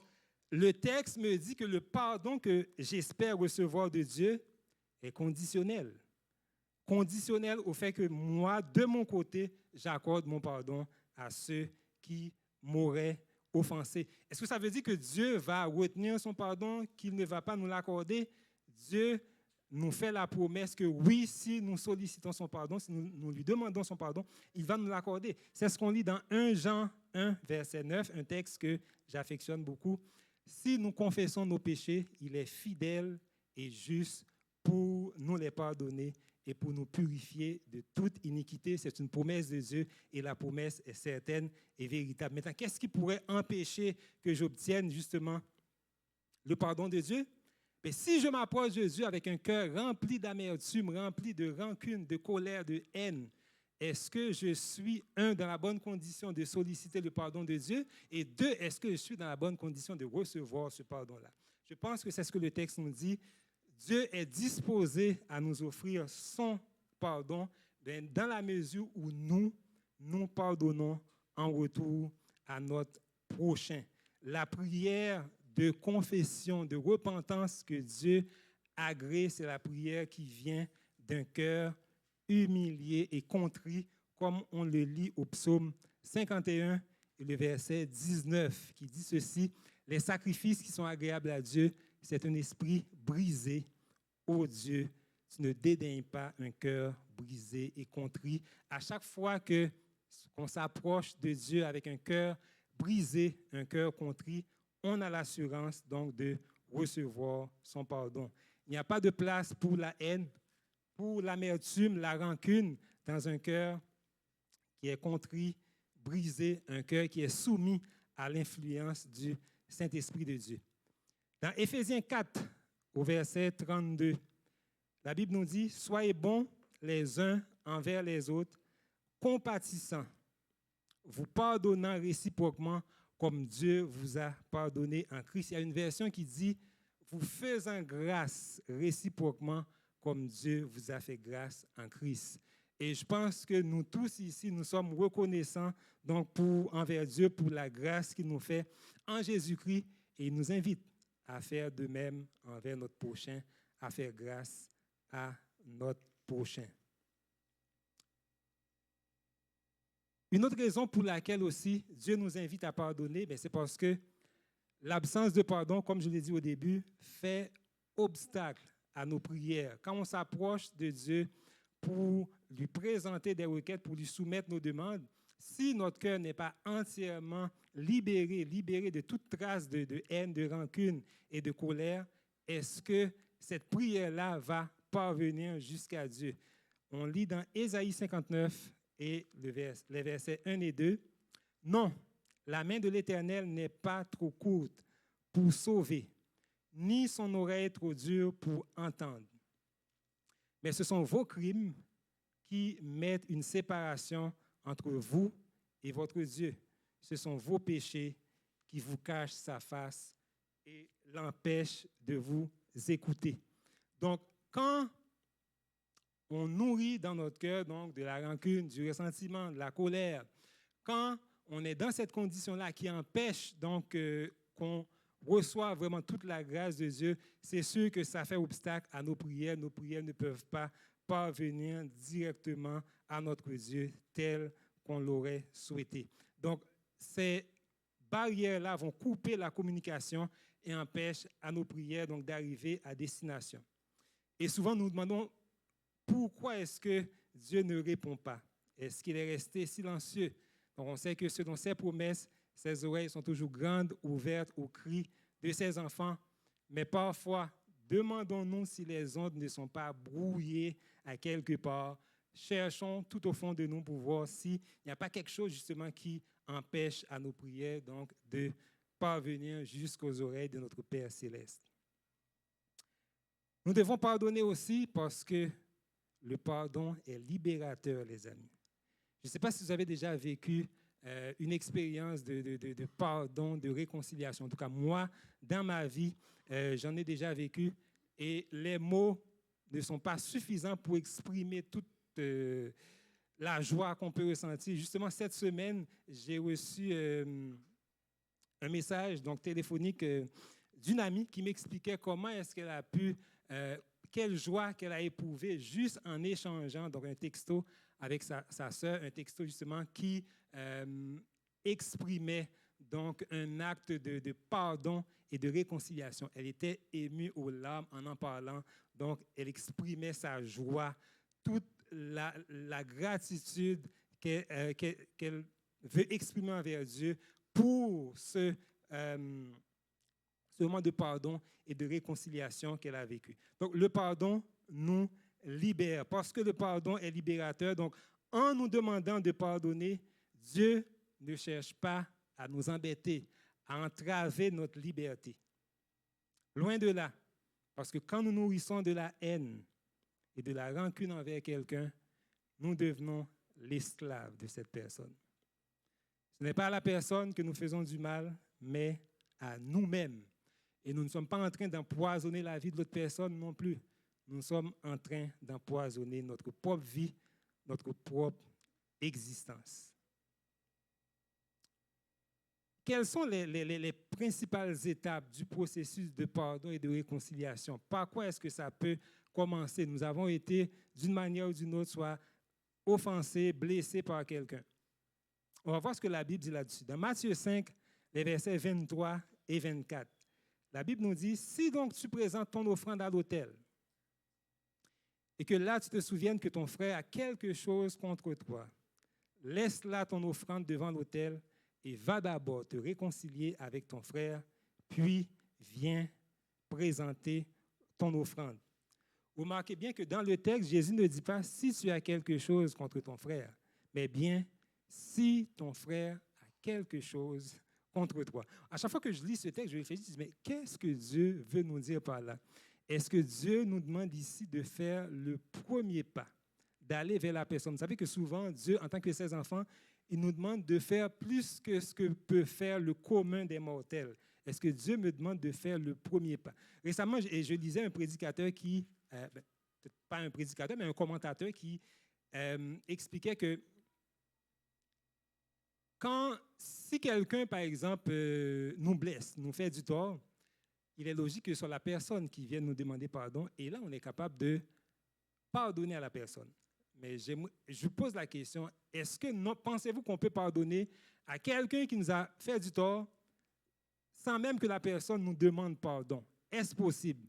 le texte me dit que le pardon que j'espère recevoir de Dieu est conditionnel. Conditionnel au fait que moi, de mon côté, j'accorde mon pardon à ceux qui m'auraient offensé. Est-ce que ça veut dire que Dieu va retenir son pardon, qu'il ne va pas nous l'accorder? Dieu nous fait la promesse que oui, si nous sollicitons son pardon, si nous lui demandons son pardon, il va nous l'accorder. C'est ce qu'on lit dans 1 Jean 1, verset 9, un texte que j'affectionne beaucoup. Si nous confessons nos péchés, il est fidèle et juste pour nous les pardonner et pour nous purifier de toute iniquité. C'est une promesse de Dieu et la promesse est certaine et véritable. Maintenant, qu'est-ce qui pourrait empêcher que j'obtienne justement le pardon de Dieu? Mais si je m'approche de Dieu avec un cœur rempli d'amertume, rempli de rancune, de colère, de haine, est-ce que je suis, un, dans la bonne condition de solliciter le pardon de Dieu, et deux, est-ce que je suis dans la bonne condition de recevoir ce pardon-là? Je pense que c'est ce que le texte nous dit. Dieu est disposé à nous offrir son pardon dans la mesure où nous pardonnons en retour à notre prochain. La prière de confession, de repentance que Dieu agrée, c'est la prière qui vient d'un cœur humilié et contrit, comme on le lit au psaume 51 et le verset 19, qui dit ceci: « Les sacrifices qui sont agréables à Dieu, c'est un esprit brisé. Ô Dieu, tu ne dédaignes pas un cœur brisé et contrit. » À chaque fois qu'on s'approche de Dieu avec un cœur brisé, un cœur contrit, on a l'assurance donc de recevoir son pardon. Il n'y a pas de place pour la haine, pour l'amertume, la rancune dans un cœur qui est contrit, brisé, un cœur qui est soumis à l'influence du Saint-Esprit de Dieu. Dans Éphésiens 4, au verset 32, la Bible nous dit « Soyez bons les uns envers les autres, compatissants, vous pardonnant réciproquement comme Dieu vous a pardonné en Christ. » Il y a une version qui dit « Vous faisant grâce réciproquement comme Dieu vous a fait grâce en Christ. » Et je pense que nous tous ici, nous sommes reconnaissants donc envers Dieu pour la grâce qu'il nous fait en Jésus-Christ, et il nous invite à faire de même envers notre prochain, à faire grâce à notre prochain. Une autre raison pour laquelle aussi Dieu nous invite à pardonner, c'est parce que l'absence de pardon, comme je l'ai dit au début, fait obstacle à nos prières. Quand on s'approche de Dieu pour lui présenter des requêtes, pour lui soumettre nos demandes, si notre cœur n'est pas entièrement libéré de toute trace de haine, de rancune et de colère, est-ce que cette prière-là va parvenir jusqu'à Dieu? On lit dans Ésaïe 59 et les versets 1 et 2. « Non, la main de l'Éternel n'est pas trop courte pour sauver, ni son oreille trop dure pour entendre. Mais ce sont vos crimes qui mettent une séparation entre vous et votre Dieu. Ce sont vos péchés qui vous cachent sa face et l'empêchent de vous écouter. » Donc, quand on nourrit dans notre cœur donc, de la rancune, du ressentiment, de la colère, quand on est dans cette condition-là qui empêche donc qu'on reçoive vraiment toute la grâce de Dieu, c'est sûr que ça fait obstacle à nos prières. Nos prières ne peuvent pas parvenir directement à notre Dieu tel qu'on l'aurait souhaité. Donc, ces barrières-là vont couper la communication et empêchent à nos prières donc, d'arriver à destination. Et souvent, nous nous demandons pourquoi est-ce que Dieu ne répond pas? Est-ce qu'il est resté silencieux? Donc, on sait que selon ses promesses, ses oreilles sont toujours grandes, ouvertes aux cris de ses enfants. Mais parfois, demandons-nous si les ondes ne sont pas brouillées à quelque part. Cherchons tout au fond de nous pour voir s'il n'y a pas quelque chose justement qui empêche à nos prières donc, de parvenir jusqu'aux oreilles de notre Père céleste. Nous devons pardonner aussi parce que le pardon est libérateur, les amis. Je ne sais pas si vous avez déjà vécu une expérience de pardon, de réconciliation. En tout cas, moi, dans ma vie, j'en ai déjà vécu et les mots ne sont pas suffisants pour exprimer toute la joie qu'on peut ressentir. Justement, cette semaine, j'ai reçu un message donc, téléphonique d'une amie qui m'expliquait comment est-ce qu'elle a pu, quelle joie qu'elle a éprouvée juste en échangeant donc, un texto avec sa sœur, un texto justement qui exprimait donc un acte de pardon et de réconciliation. Elle était émue aux larmes en parlant, donc elle exprimait sa joie, toute la gratitude qu'elle veut exprimer envers Dieu pour ce moment de pardon et de réconciliation qu'elle a vécu. Donc, le pardon nous libère. Parce que le pardon est libérateur, donc, en nous demandant de pardonner, Dieu ne cherche pas à nous embêter, à entraver notre liberté. Loin de là. Parce que quand nous nourrissons de la haine et de la rancune envers quelqu'un, nous devenons l'esclave de cette personne. Ce n'est pas à la personne que nous faisons du mal, mais à nous-mêmes. Et nous ne sommes pas en train d'empoisonner la vie de l'autre personne non plus. Nous sommes en train d'empoisonner notre propre vie, notre propre existence. Quelles sont les principales étapes du processus de pardon et de réconciliation? Par quoi est-ce que ça peut commencer? Nous avons été, d'une manière ou d'une autre, soit offensés, blessés par quelqu'un. On va voir ce que la Bible dit là-dessus. Dans Matthieu 5, les versets 23 et 24, la Bible nous dit, « Si donc tu présentes ton offrande à l'autel, et que là tu te souviennes que ton frère a quelque chose contre toi, laisse là ton offrande devant l'autel et va d'abord te réconcilier avec ton frère, puis viens présenter ton offrande. » Vous remarquez bien que dans le texte, Jésus ne dit pas « si tu as quelque chose contre ton frère », mais bien « si ton frère a quelque chose contre toi ». À chaque fois que je lis ce texte, je réfléchis, je dis « mais qu'est-ce que Dieu veut nous dire par là ?» Est-ce que Dieu nous demande ici de faire le premier pas, d'aller vers la personne? Vous savez que souvent, Dieu, en tant que ses enfants, il nous demande de faire plus que ce que peut faire le commun des mortels. Est-ce que Dieu me demande de faire le premier pas? Récemment, je lisais un prédicateur qui, peut-être pas un prédicateur, mais un commentateur qui expliquait que si quelqu'un, par exemple, nous blesse, nous fait du tort, il est logique que ce soit la personne qui vienne nous demander pardon, et là, on est capable de pardonner à la personne. Mais je pose la question, est-ce que pensez-vous qu'on peut pardonner à quelqu'un qui nous a fait du tort sans même que la personne nous demande pardon? Est-ce possible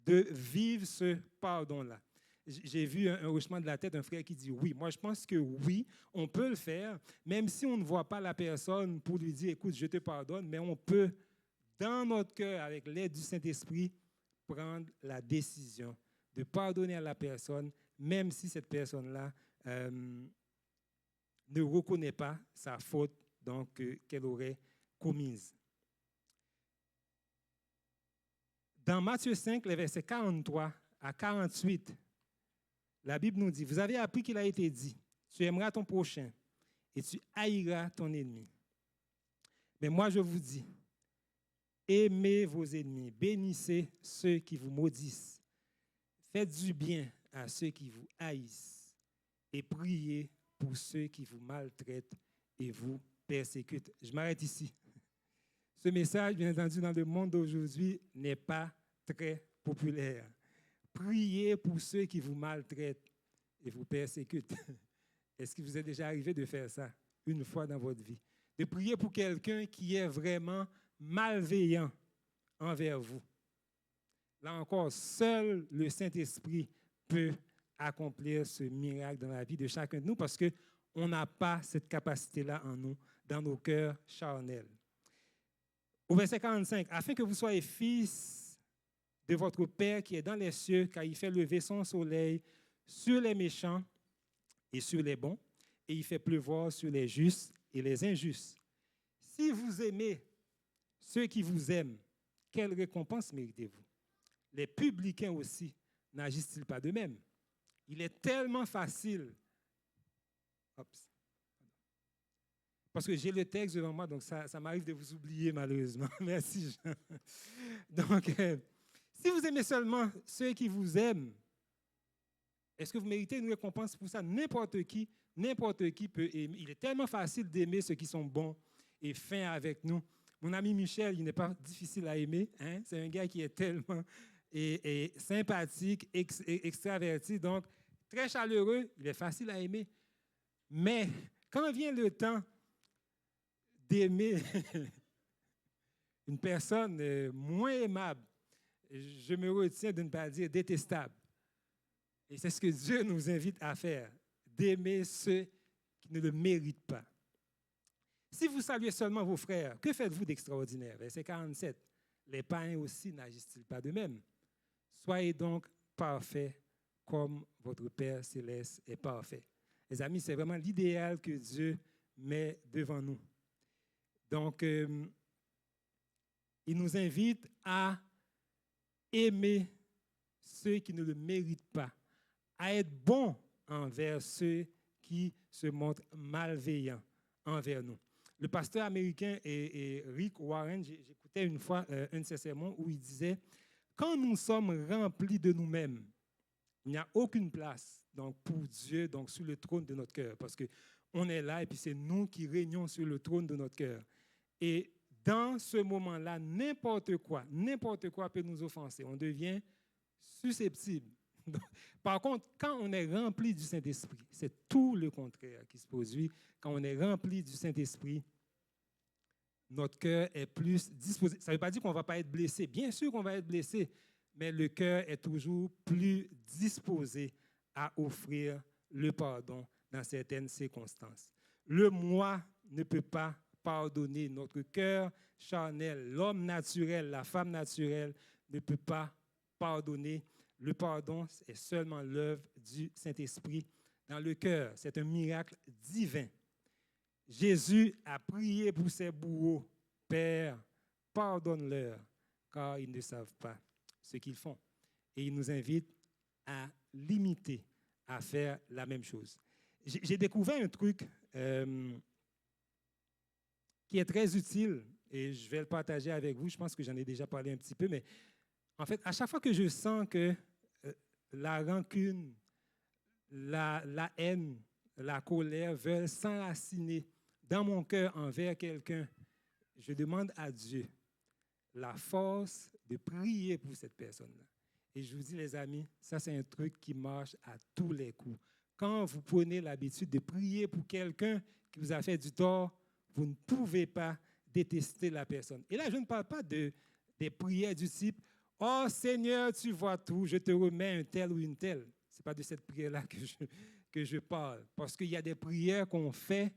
de vivre ce pardon-là? J'ai vu un hochement de la tête, un frère qui dit oui. Moi, je pense que oui, on peut le faire, même si on ne voit pas la personne pour lui dire, écoute, je te pardonne, mais on peut, dans notre cœur, avec l'aide du Saint-Esprit, prendre la décision de pardonner à la personne, même si cette personne-là ne reconnaît pas sa faute donc, qu'elle aurait commise. Dans Matthieu 5, les versets 43 à 48, la Bible nous dit, vous avez appris qu'il a été dit, tu aimeras ton prochain et tu haïras ton ennemi. Mais moi, je vous dis, aimez vos ennemis, bénissez ceux qui vous maudissent, faites du bien à ceux qui vous haïssent et priez pour ceux qui vous maltraitent et vous persécutent. Je m'arrête ici. Ce message, bien entendu, dans le monde d'aujourd'hui, n'est pas très populaire. Priez pour ceux qui vous maltraitent et vous persécutent. Est-ce qu'il vous est déjà arrivé de faire ça une fois dans votre vie? De prier pour quelqu'un qui est vraiment malveillant envers vous. Là encore, seul le Saint-Esprit peut accomplir ce miracle dans la vie de chacun de nous parce qu'on n'a pas cette capacité-là en nous, dans nos cœurs charnels. Au verset 45, « Afin que vous soyez fils de votre Père qui est dans les cieux, car il fait lever son soleil sur les méchants et sur les bons, et il fait pleuvoir sur les justes et les injustes. Si vous aimez ceux qui vous aiment, quelle récompense méritez-vous? Les publicains aussi n'agissent-ils pas de même? Il est tellement facile. Oups. Parce que j'ai le texte devant moi, donc ça m'arrive de vous oublier malheureusement. Merci, Jean. Donc, si vous aimez seulement ceux qui vous aiment, est-ce que vous méritez une récompense pour ça? N'importe qui peut aimer. Il est tellement facile d'aimer ceux qui sont bons et fins avec nous. Mon ami Michel, il n'est pas difficile à aimer. Hein? C'est un gars qui est tellement et sympathique, extraverti, donc très chaleureux. Il est facile à aimer. Mais quand vient le temps d'aimer une personne moins aimable, je me retiens de ne pas dire détestable. Et c'est ce que Dieu nous invite à faire, d'aimer ceux qui ne le méritent pas. Si vous saluez seulement vos frères, que faites-vous d'extraordinaire? Verset 47. Les païens aussi n'agissent-ils pas de même? Soyez donc parfaits comme votre Père céleste est parfait. Les amis, c'est vraiment l'idéal que Dieu met devant nous. Donc, il nous invite à aimer ceux qui ne le méritent pas, à être bons envers ceux qui se montrent malveillants envers nous. Le pasteur américain Rick Warren, j'écoutais une fois un de ses sermons où il disait « Quand nous sommes remplis de nous-mêmes, il n'y a aucune place donc, pour Dieu donc, sur le trône de notre cœur, parce qu'on est là et puis c'est nous qui régnons sur le trône de notre cœur. Et dans ce moment-là, n'importe quoi peut nous offenser. On devient susceptible. Par contre, quand on est rempli du Saint-Esprit, c'est tout le contraire qui se produit. Quand on est rempli du Saint-Esprit, notre cœur est plus disposé. Ça ne veut pas dire qu'on ne va pas être blessé. Bien sûr qu'on va être blessé, mais le cœur est toujours plus disposé à offrir le pardon dans certaines circonstances. Le moi ne peut pas pardonner. Notre cœur charnel, l'homme naturel, la femme naturelle ne peut pas pardonner. Le pardon est seulement l'œuvre du Saint-Esprit dans le cœur. C'est un miracle divin. Jésus a prié pour ses bourreaux. Père, pardonne-leur, car ils ne savent pas ce qu'ils font. Et il nous invite à l'imiter, à faire la même chose. J'ai découvert un truc qui est très utile et je vais le partager avec vous. Je pense que j'en ai déjà parlé un petit peu, mais en fait, à chaque fois que je sens que la rancune, la haine, la colère veulent s'enraciner dans mon cœur envers quelqu'un, je demande à Dieu la force de prier pour cette personne-là. Et je vous dis, les amis, ça, c'est un truc qui marche à tous les coups. Quand vous prenez l'habitude de prier pour quelqu'un qui vous a fait du tort, vous ne pouvez pas détester la personne. Et là, je ne parle pas des prières du type « Oh Seigneur, tu vois tout, je te remets un tel ou une telle ». Ce n'est pas de cette prière-là que je parle. Parce qu'il y a des prières qu'on fait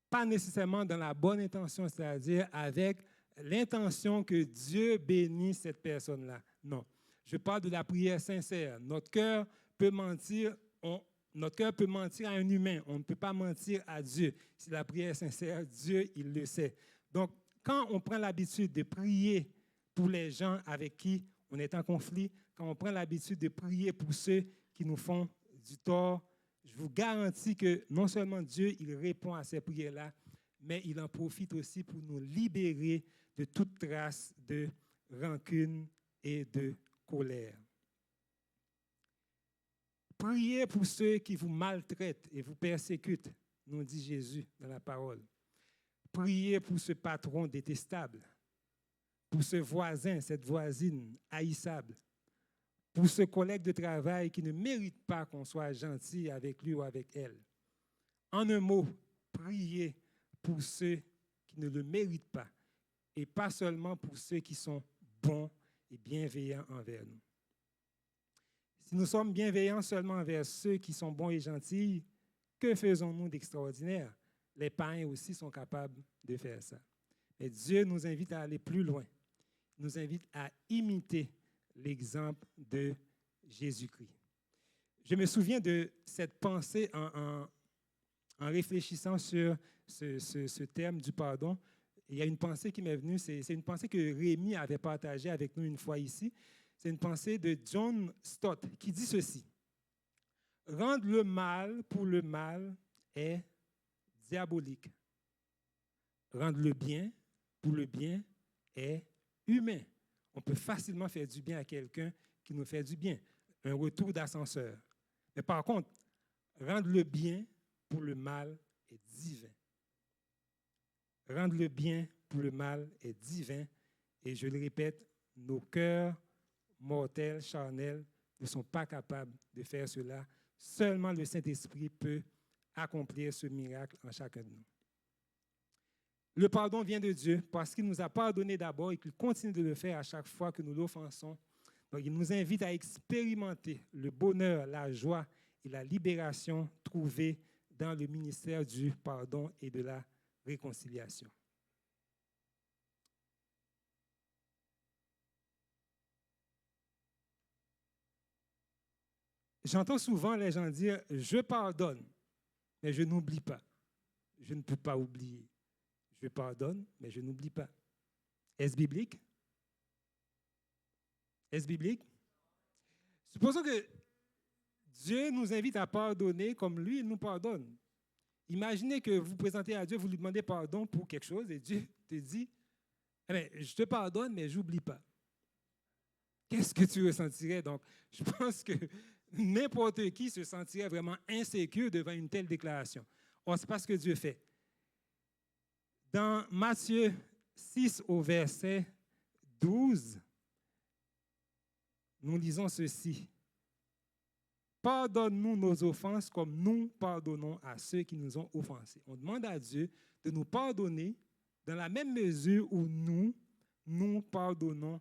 pas nécessairement dans la bonne intention, c'est-à-dire avec l'intention que Dieu bénisse cette personne-là. Non. Je parle de la prière sincère. Notre cœur peut mentir à un humain. On ne peut pas mentir à Dieu. Si la prière est sincère, Dieu, il le sait. Donc, quand on prend l'habitude de prier pour les gens avec qui on est en conflit, quand on prend l'habitude de prier pour ceux qui nous font du tort, je vous garantis que non seulement Dieu, il répond à ces prières-là, mais il en profite aussi pour nous libérer de toute trace de rancune et de colère. Priez pour ceux qui vous maltraitent et vous persécutent, nous dit Jésus dans la parole. Priez pour ce patron détestable, pour ce voisin, cette voisine haïssable, pour ce collègue de travail qui ne mérite pas qu'on soit gentil avec lui ou avec elle. En un mot, priez pour ceux qui ne le méritent pas et pas seulement pour ceux qui sont bons et bienveillants envers nous. Si nous sommes bienveillants seulement envers ceux qui sont bons et gentils, que faisons-nous d'extraordinaire? Les païens aussi sont capables de faire ça. Mais Dieu nous invite à aller plus loin. Il nous invite à imiter l'exemple de Jésus-Christ. Je me souviens de cette pensée en réfléchissant sur ce terme du pardon. Il y a une pensée qui m'est venue, c'est une pensée que Rémi avait partagée avec nous une fois ici. C'est une pensée de John Stott qui dit ceci. « Rendre le mal pour le mal est diabolique. Rendre le bien pour le bien est humain. » On peut facilement faire du bien à quelqu'un qui nous fait du bien. Un retour d'ascenseur. Mais par contre, rendre le bien pour le mal est divin. Rendre le bien pour le mal est divin. Et je le répète, nos cœurs mortels, charnels, ne sont pas capables de faire cela. Seulement le Saint-Esprit peut accomplir ce miracle en chacun de nous. Le pardon vient de Dieu parce qu'il nous a pardonné d'abord et qu'il continue de le faire à chaque fois que nous l'offensons. Donc, il nous invite à expérimenter le bonheur, la joie et la libération trouvée dans le ministère du pardon et de la réconciliation. J'entends souvent les gens dire « je pardonne, mais je n'oublie pas. Je ne peux pas oublier. Je pardonne, mais je n'oublie pas. » Est-ce biblique? Est-ce biblique? Supposons que Dieu nous invite à pardonner comme lui, il nous pardonne. Imaginez que vous présentez à Dieu, vous lui demandez pardon pour quelque chose et Dieu te dit eh bien, je te pardonne, mais je n'oublie pas. Qu'est-ce que tu ressentirais? Donc, je pense que n'importe qui se sentirait vraiment insécure devant une telle déclaration. Or, c'est pas ce que Dieu fait. Dans Matthieu 6 au verset 12, nous lisons ceci. Pardonne-nous nos offenses comme nous pardonnons à ceux qui nous ont offensés. On demande à Dieu de nous pardonner dans la même mesure où nous pardonnons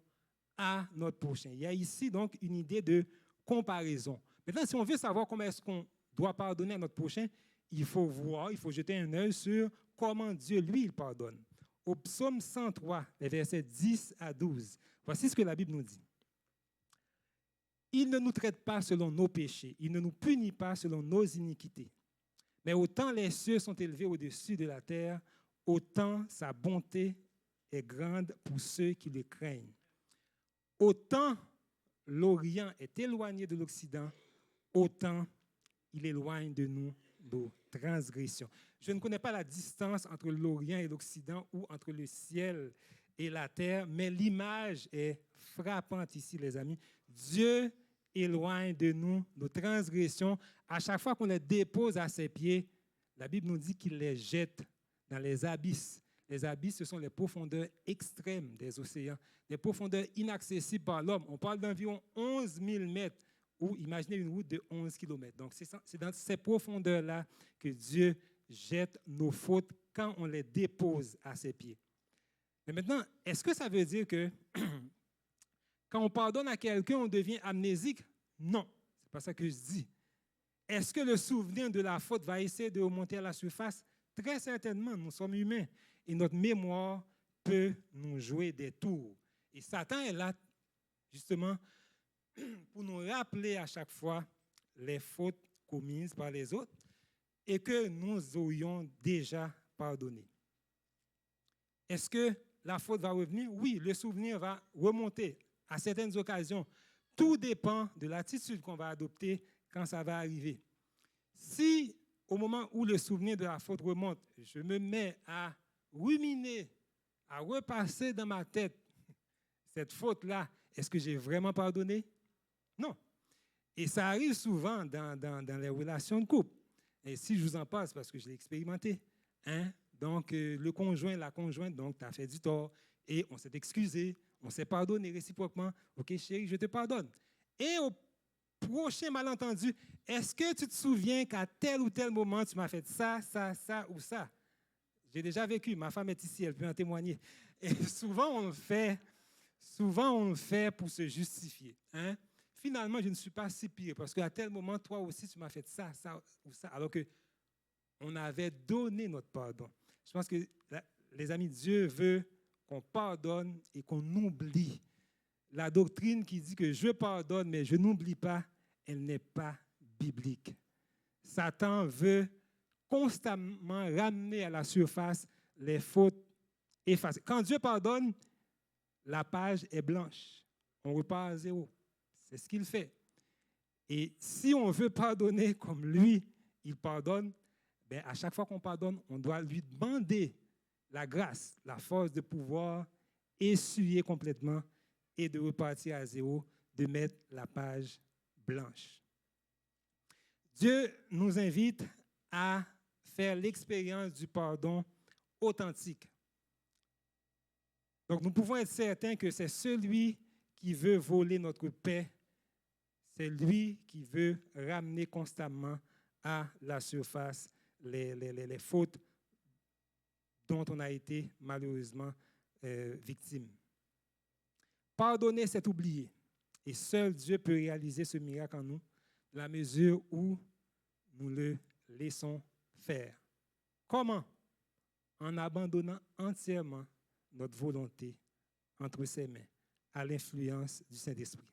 à notre prochain. Il y a ici donc une idée de comparaison. Maintenant, si on veut savoir comment est-ce qu'on doit pardonner à notre prochain, il faut jeter un œil sur comment Dieu, lui, il pardonne. Au psaume 103, les versets 10 à 12, voici ce que la Bible nous dit. Il ne nous traite pas selon nos péchés, il ne nous punit pas selon nos iniquités. Mais autant les cieux sont élevés au-dessus de la terre, autant sa bonté est grande pour ceux qui le craignent. Autant l'Orient est éloigné de l'Occident, autant il éloigne de nous nos transgressions. Je ne connais pas la distance entre l'Orient et l'Occident ou entre le ciel et la terre, mais l'image est frappante ici, les amis. Dieu éloigne de nous nos transgressions. À chaque fois qu'on les dépose à ses pieds, la Bible nous dit qu'il les jette dans les abysses. Les abysses, ce sont les profondeurs extrêmes des océans, des profondeurs inaccessibles par l'homme. On parle d'environ 11 000 mètres, ou imaginez une route de 11 km. Donc, c'est dans ces profondeurs-là que Dieu jette nos fautes quand on les dépose à ses pieds. Mais maintenant, est-ce que ça veut dire que quand on pardonne à quelqu'un, on devient amnésique? Non, ce n'est pas ça que je dis. Est-ce que le souvenir de la faute va essayer de remonter à la surface? Très certainement, nous sommes humains et notre mémoire peut nous jouer des tours. Et Satan est là, justement, pour nous rappeler à chaque fois les fautes commises par les autres et que nous aurions déjà pardonné. Est-ce que la faute va revenir? Oui, le souvenir va remonter à certaines occasions. Tout dépend de l'attitude qu'on va adopter quand ça va arriver. Si, au moment où le souvenir de la faute remonte, je me mets à ruminer, à repasser dans ma tête cette faute-là, est-ce que j'ai vraiment pardonné? Non. Et ça arrive souvent dans les relations de couple. Et si je vous en parle, c'est parce que je l'ai expérimenté. Hein? Donc, le conjoint, la conjointe, donc, tu as fait du tort et on s'est excusé, on s'est pardonné réciproquement. OK, chérie, je te pardonne. Et au prochain malentendu, est-ce que tu te souviens qu'à tel ou tel moment, tu m'as fait ça, ça, ça ou ça? J'ai déjà vécu, ma femme est ici, elle peut en témoigner. Et souvent, on le fait pour se justifier. Hein? Finalement, je ne suis pas si pire parce qu'à tel moment, toi aussi, tu m'as fait ça, ça ou ça, alors qu'on avait donné notre pardon. Je pense que, les amis, Dieu veut qu'on pardonne et qu'on oublie. La doctrine qui dit que je pardonne, mais je n'oublie pas, elle n'est pas biblique. Satan veut constamment ramener à la surface les fautes effacées. Quand Dieu pardonne, la page est blanche. On repart à zéro. C'est ce qu'il fait. Et si on veut pardonner comme lui, il pardonne, ben à chaque fois qu'on pardonne, on doit lui demander la grâce, la force de pouvoir essuyer complètement et de repartir à zéro, de mettre la page blanche. Dieu nous invite à faire l'expérience du pardon authentique. Donc, nous pouvons être certains que c'est celui qui veut voler notre paix, c'est lui qui veut ramener constamment à la surface les fautes dont on a été malheureusement victime. Pardonner, c'est oublier. Et seul Dieu peut réaliser ce miracle en nous, dans la mesure où nous le laissons faire. Comment? En abandonnant entièrement notre volonté entre ses mains à l'influence du Saint-Esprit.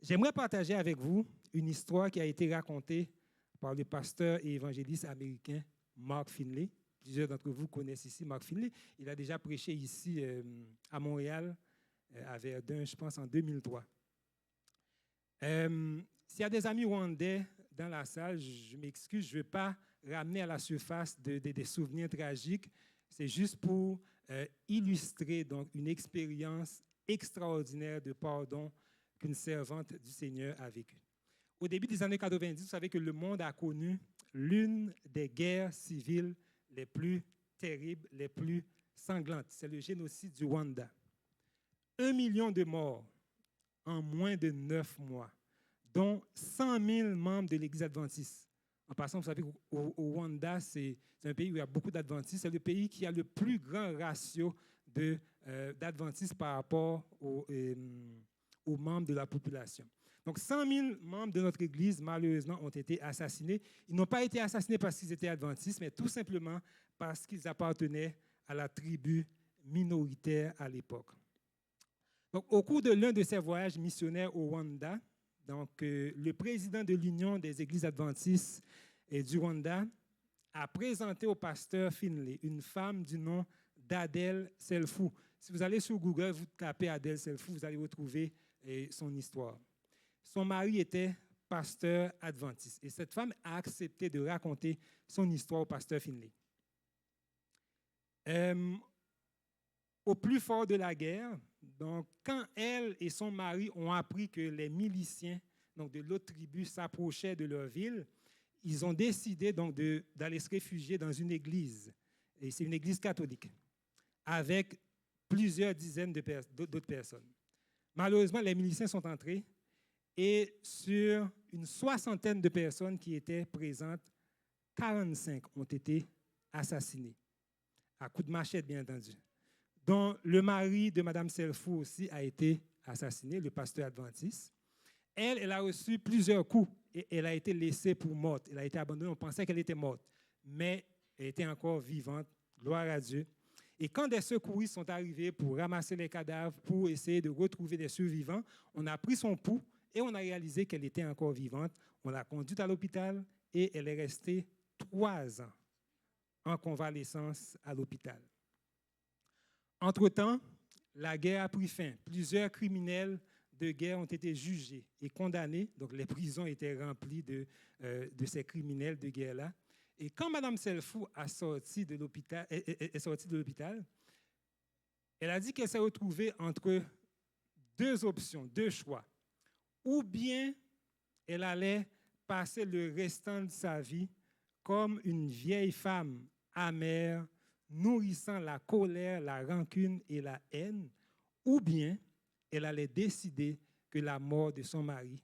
J'aimerais partager avec vous une histoire qui a été racontée par le pasteur et évangéliste américain Mark Finley. Plusieurs d'entre vous connaissent ici Mark Finley. Il a déjà prêché ici à Montréal, à Verdun, je pense, en 2003. S'il y a des amis rwandais dans la salle, je m'excuse, je ne vais pas ramener à la surface des souvenirs tragiques. C'est juste pour illustrer donc, une expérience extraordinaire de pardon qu'une servante du Seigneur a vécue. Au début des années 90, vous savez que le monde a connu l'une des guerres civiles les plus terribles, les plus sanglantes. C'est le génocide du Rwanda. 1 million de morts en moins de 9 mois, dont 100 000 membres de l'Église adventiste. En passant, vous savez qu'au Rwanda, c'est un pays où il y a beaucoup d'adventistes. C'est le pays qui a le plus grand ratio d'adventistes par rapport aux membres de la population. Donc, 100 000 membres de notre Église, malheureusement, ont été assassinés. Ils n'ont pas été assassinés parce qu'ils étaient adventistes, mais tout simplement parce qu'ils appartenaient à la tribu minoritaire à l'époque. Donc, au cours de l'un de ces voyages missionnaires au Rwanda, donc, le président de l'Union des Églises adventistes du Rwanda a présenté au pasteur Finley une femme du nom d'Adèle Selfou. Si vous allez sur Google, vous tapez Adèle Selfou, vous allez retrouver son histoire. Son mari était pasteur adventiste et cette femme a accepté de raconter son histoire au pasteur Finley. Au plus fort de la guerre, donc, quand elle et son mari ont appris que les miliciens donc, de l'autre tribu s'approchaient de leur ville, ils ont décidé donc, d'aller se réfugier dans une église. Et c'est une église catholique, avec plusieurs dizaines d'autres personnes. Malheureusement, les miliciens sont entrés et sur une soixantaine de personnes qui étaient présentes, 45 ont été assassinés, à coups de machette, bien entendu. Dont le mari de Mme Selfou aussi a été assassiné, le pasteur adventiste. Elle a reçu plusieurs coups et elle a été laissée pour morte. Elle a été abandonnée, on pensait qu'elle était morte, mais elle était encore vivante, gloire à Dieu. Et quand des secouristes sont arrivés pour ramasser les cadavres, pour essayer de retrouver des survivants, on a pris son pouls et on a réalisé qu'elle était encore vivante. On l'a conduite à l'hôpital et elle est restée 3 ans en convalescence à l'hôpital. Entre-temps, la guerre a pris fin. Plusieurs criminels de guerre ont été jugés et condamnés. Donc, les prisons étaient remplies de ces criminels de guerre-là. Et quand Mme Selfou est sortie de l'hôpital, elle a dit qu'elle s'est retrouvée entre 2 options, 2 choix. Ou bien elle allait passer le restant de sa vie comme une vieille femme amère, nourrissant la colère, la rancune et la haine, ou bien elle allait décider que la mort de son mari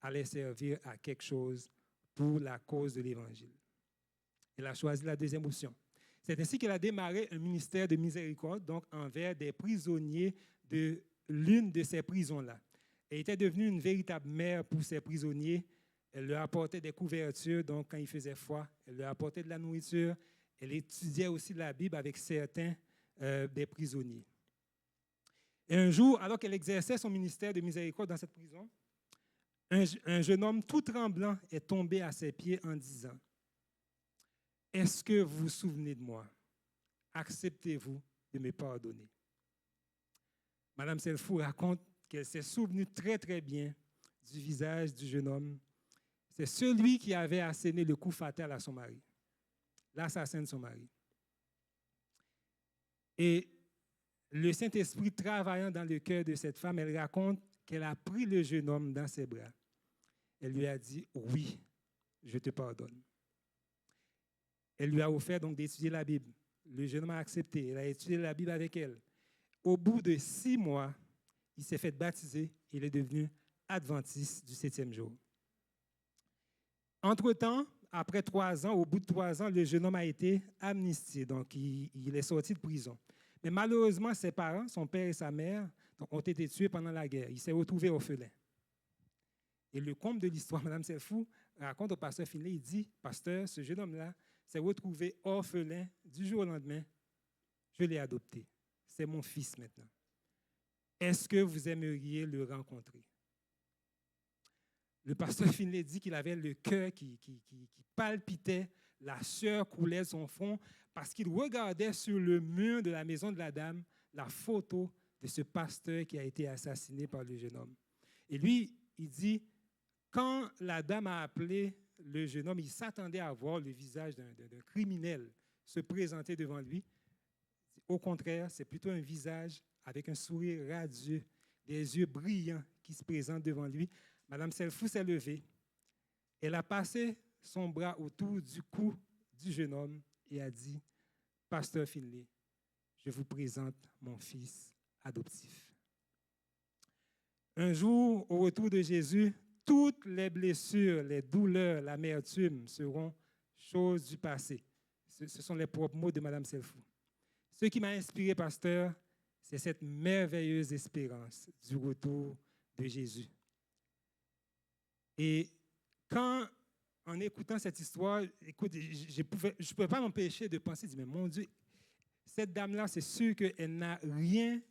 allait servir à quelque chose pour la cause de l'Évangile. Elle a choisi la deuxième option. C'est ainsi qu'elle a démarré un ministère de miséricorde, donc envers des prisonniers de l'une de ces prisons-là. Elle était devenue une véritable mère pour ces prisonniers. Elle leur apportait des couvertures, donc quand il faisait froid, elle leur apportait de la nourriture. Elle étudiait aussi la Bible avec certains des prisonniers. Et un jour, alors qu'elle exerçait son ministère de miséricorde dans cette prison, un jeune homme tout tremblant est tombé à ses pieds en disant « Est-ce que vous vous souvenez de moi? Acceptez-vous de me pardonner? » Madame Selfou raconte qu'elle s'est souvenue très, très bien du visage du jeune homme. C'est celui qui avait asséné le coup fatal à son mari, l'assassin de son mari. Et le Saint-Esprit travaillant dans le cœur de cette femme, elle raconte qu'elle a pris le jeune homme dans ses bras. Elle lui a dit « Oui, je te pardonne ». Elle lui a offert donc d'étudier la Bible. Le jeune homme a accepté. Elle a étudié la Bible avec elle. Au bout de 6 mois, il s'est fait baptiser et il est devenu adventiste du 7e jour. Entre-temps, après 3 ans, au bout de 3 ans, le jeune homme a été amnistié. Donc, il est sorti de prison. Mais malheureusement, ses parents, son père et sa mère, donc, ont été tués pendant la guerre. Il s'est retrouvé orphelin. Et le comble de l'histoire, Mme Selfou raconte au pasteur Finlay, il dit, « Pasteur, ce jeune homme-là s'est retrouvé orphelin du jour au lendemain. Je l'ai adopté. C'est mon fils maintenant. Est-ce que vous aimeriez le rencontrer? » Le pasteur Finlay dit qu'il avait le cœur qui palpitait, la sueur coulait de son front parce qu'il regardait sur le mur de la maison de la dame la photo de ce pasteur qui a été assassiné par le jeune homme. Et lui, il dit, quand la dame a appelé le jeune homme, il s'attendait à voir le visage d'un criminel se présenter devant lui. Au contraire, c'est plutôt un visage avec un sourire radieux, des yeux brillants qui se présentent devant lui. Madame Selfou s'est levée. Elle a passé son bras autour du cou du jeune homme et a dit, « Pasteur Finlay, je vous présente mon fils adoptif. » Un jour, au retour de Jésus, toutes les blessures, les douleurs, l'amertume seront choses du passé. Ce sont les propres mots de Mme Selfou. Ce qui m'a inspiré, pasteur, c'est cette merveilleuse espérance du retour de Jésus. Et quand, en écoutant cette histoire, écoute, je ne pouvais pas m'empêcher de penser, mais mon Dieu, cette dame-là, c'est sûr qu'elle n'a rien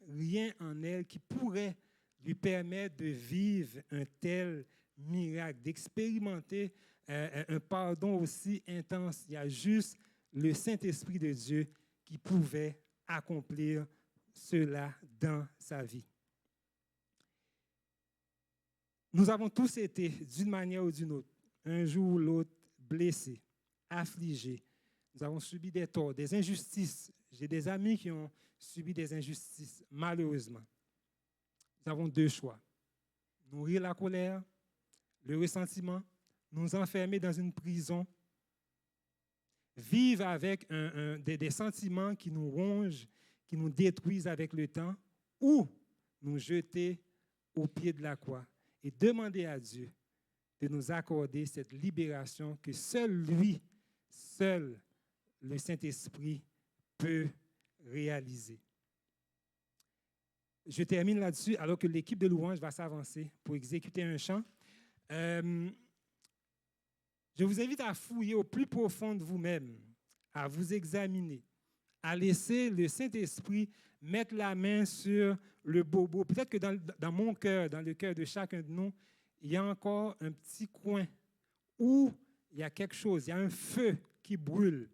en elle qui pourrait lui permettre de vivre un tel miracle, d'expérimenter un pardon aussi intense. Il y a juste le Saint-Esprit de Dieu qui pouvait accomplir cela dans sa vie. Nous avons tous été, d'une manière ou d'une autre, un jour ou l'autre, blessés, affligés. Nous avons subi des torts, des injustices. J'ai des amis qui ont subi des injustices, malheureusement. Nous avons 2 choix. Nourrir la colère, le ressentiment, nous enfermer dans une prison, vivre avec des sentiments qui nous rongent, qui nous détruisent avec le temps, ou nous jeter au pied de la croix et demander à Dieu de nous accorder cette libération que seul lui, seul le Saint-Esprit peut réaliser. Je termine là-dessus alors que l'équipe de louange va s'avancer pour exécuter un chant. Je vous invite à fouiller au plus profond de vous-même, à vous examiner, à laisser le Saint-Esprit mettre la main sur le bobo. Peut-être que dans mon cœur, dans le cœur de chacun de nous, il y a encore un petit coin où il y a quelque chose, il y a un feu qui brûle.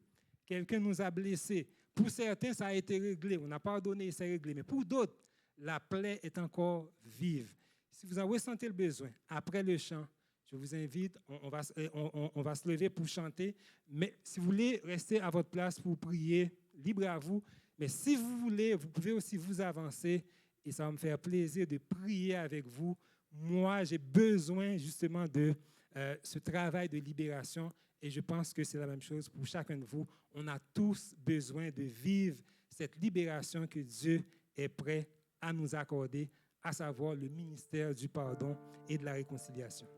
Quelqu'un nous a blessés. Pour certains, ça a été réglé. On n'a pas pardonné, c'est réglé. Mais pour d'autres, la plaie est encore vive. Si vous en ressentez le besoin, après le chant, je vous invite, on va se lever pour chanter. Mais si vous voulez rester à votre place pour prier, libre à vous. Mais si vous voulez, vous pouvez aussi vous avancer et ça va me faire plaisir de prier avec vous. Moi, j'ai besoin justement de ce travail de libération et je pense que c'est la même chose pour chacun de vous. On a tous besoin de vivre cette libération que Dieu est prêt à nous accorder, à savoir le ministère du pardon et de la réconciliation.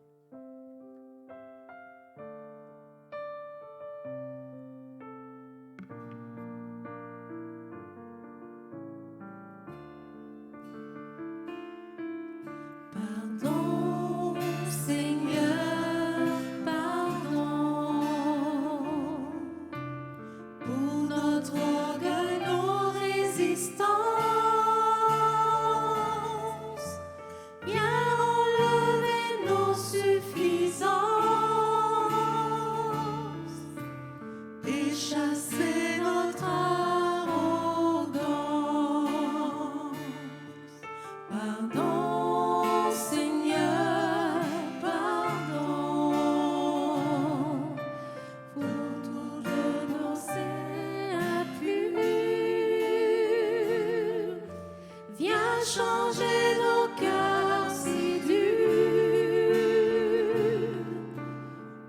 Pardon, Seigneur, pardon pour notre orgueil, nos résistances. Viens enlever nos suffisances et chasser notre arrogance. Pardon, Seigneur, pardon pour toutes nos impurs. Viens changer nos cœurs si durs,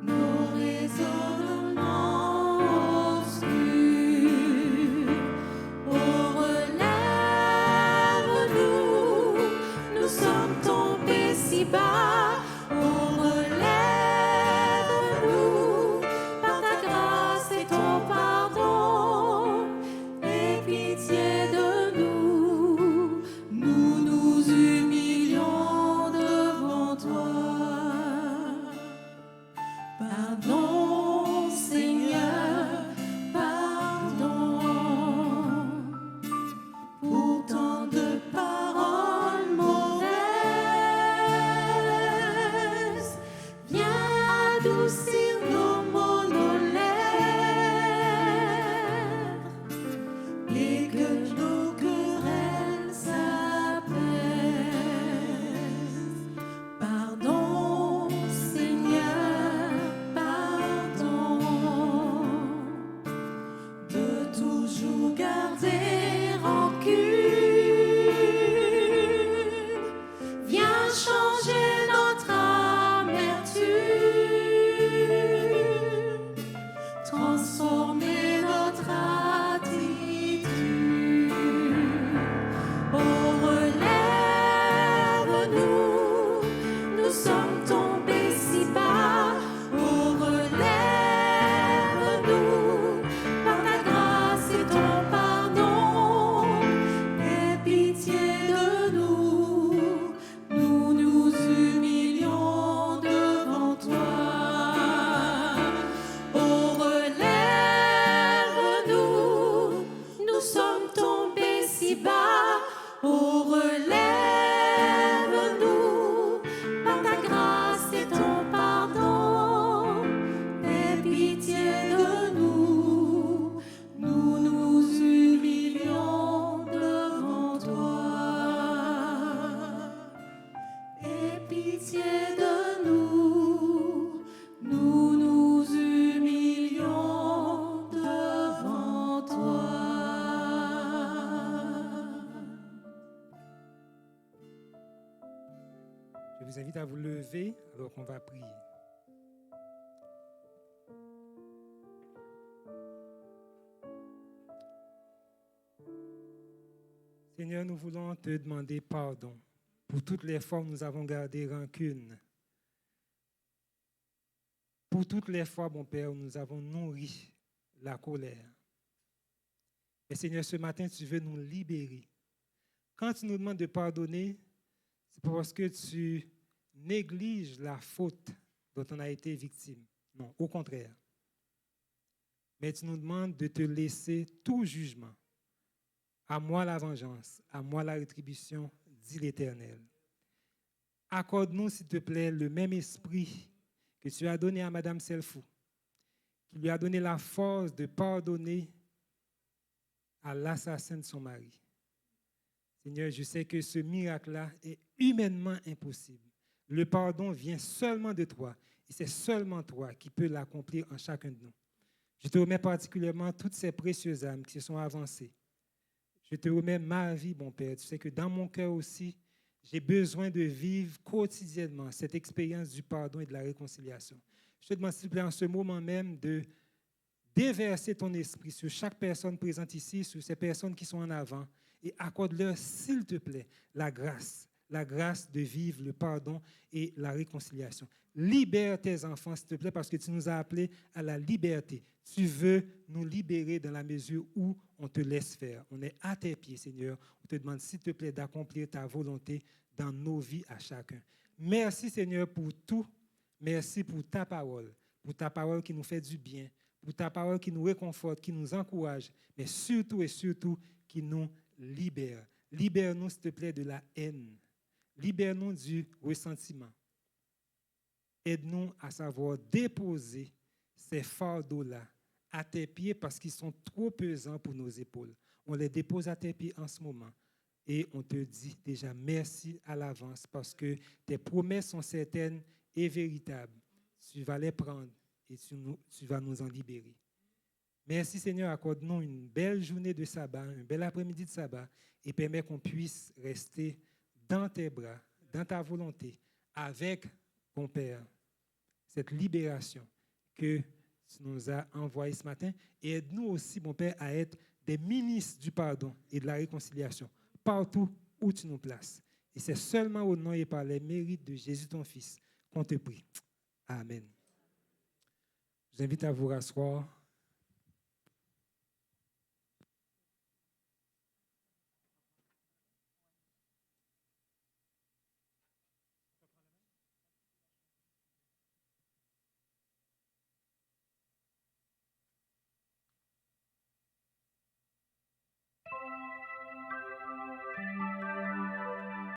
nos raisonnements obscurs. Oh, relève-nous, nous sommes tombés si bas. Oh, relève-nous, par ta grâce et ton pardon. Aie pitié de nous, nous nous humilions devant toi. Pardon, Seigneur, pardon pour tant de paroles mauvaises. Viens adoucir nos mots, nos lèvres, et que nos querelles s'apaisent. Pardon, Seigneur, pardon de toujours garder rancune. Viens changer notre amertume, transformer notre attitude. Oh, relève-nous, nous sommes tombés si bas. Oh, relève-nous, par ta grâce et ton pardon. Aie pitié de nous, nous nous humilions devant toi. Oh, relève-nous, nous sommes tombés si bas. Oh, relève-nous, par ta grâce et ton pardon. Aie pitié de nous, nous nous humilions devant toi. Aie pitié de nous, nous nous humilions devant toi. Je vous invite à vous lever alors qu'on va prier. Seigneur, nous voulons te demander pardon pour toutes les fois où nous avons gardé rancune. Pour toutes les fois, mon Père, où nous avons nourri la colère. Mais Seigneur, ce matin, tu veux nous libérer. Quand tu nous demandes de pardonner, c'est parce que tu négliges la faute dont on a été victime. Non, au contraire. mais tu nous demandes de te laisser tout jugement. À moi la vengeance, à moi la rétribution, dit l'Éternel. Accorde-nous, s'il te plaît, le même esprit que tu as donné à Madame Selfou, qui lui a donné la force de pardonner à l'assassin de son mari. Seigneur, je sais que ce miracle-là est humainement impossible. Le pardon vient seulement de toi, et c'est seulement toi qui peux l'accomplir en chacun de nous. Je te remets particulièrement toutes ces précieuses âmes qui se sont avancées. Je te remets ma vie, mon Père. Tu sais que dans mon cœur aussi, j'ai besoin de vivre quotidiennement cette expérience du pardon et de la réconciliation. Je te demande, s'il te plaît, en ce moment même, de déverser ton esprit sur chaque personne présente ici, sur ces personnes qui sont en avant, et accorde-leur, s'il te plaît, la grâce de vivre le pardon et la réconciliation. Libère tes enfants, s'il te plaît, parce que tu nous as appelés à la liberté. Tu veux nous libérer dans la mesure où on te laisse faire. On est à tes pieds, Seigneur. On te demande, s'il te plaît, d'accomplir ta volonté dans nos vies à chacun. Merci, Seigneur, pour tout. Merci pour ta parole qui nous fait du bien, pour ta parole qui nous réconforte, qui nous encourage, mais surtout et surtout qui nous libère. Libère-nous, s'il te plaît, de la haine. Libère-nous du ressentiment. Aide-nous à savoir déposer ces fardeaux-là à tes pieds parce qu'ils sont trop pesants pour nos épaules. On les dépose à tes pieds en ce moment et on te dit déjà merci à l'avance parce que tes promesses sont certaines et véritables. Tu vas les prendre et tu vas nous en libérer. Merci Seigneur, accorde-nous une belle journée de sabbat, un bel après-midi de sabbat et permets qu'on puisse rester dans tes bras, dans ta volonté, avec ton Père, cette libération que tu nous as envoyée ce matin. Et aide-nous aussi, mon Père, à être des ministres du pardon et de la réconciliation, partout où tu nous places. Et c'est seulement au nom et par les mérites de Jésus, ton Fils, qu'on te prie. Amen. Je vous invite à vous rasseoir.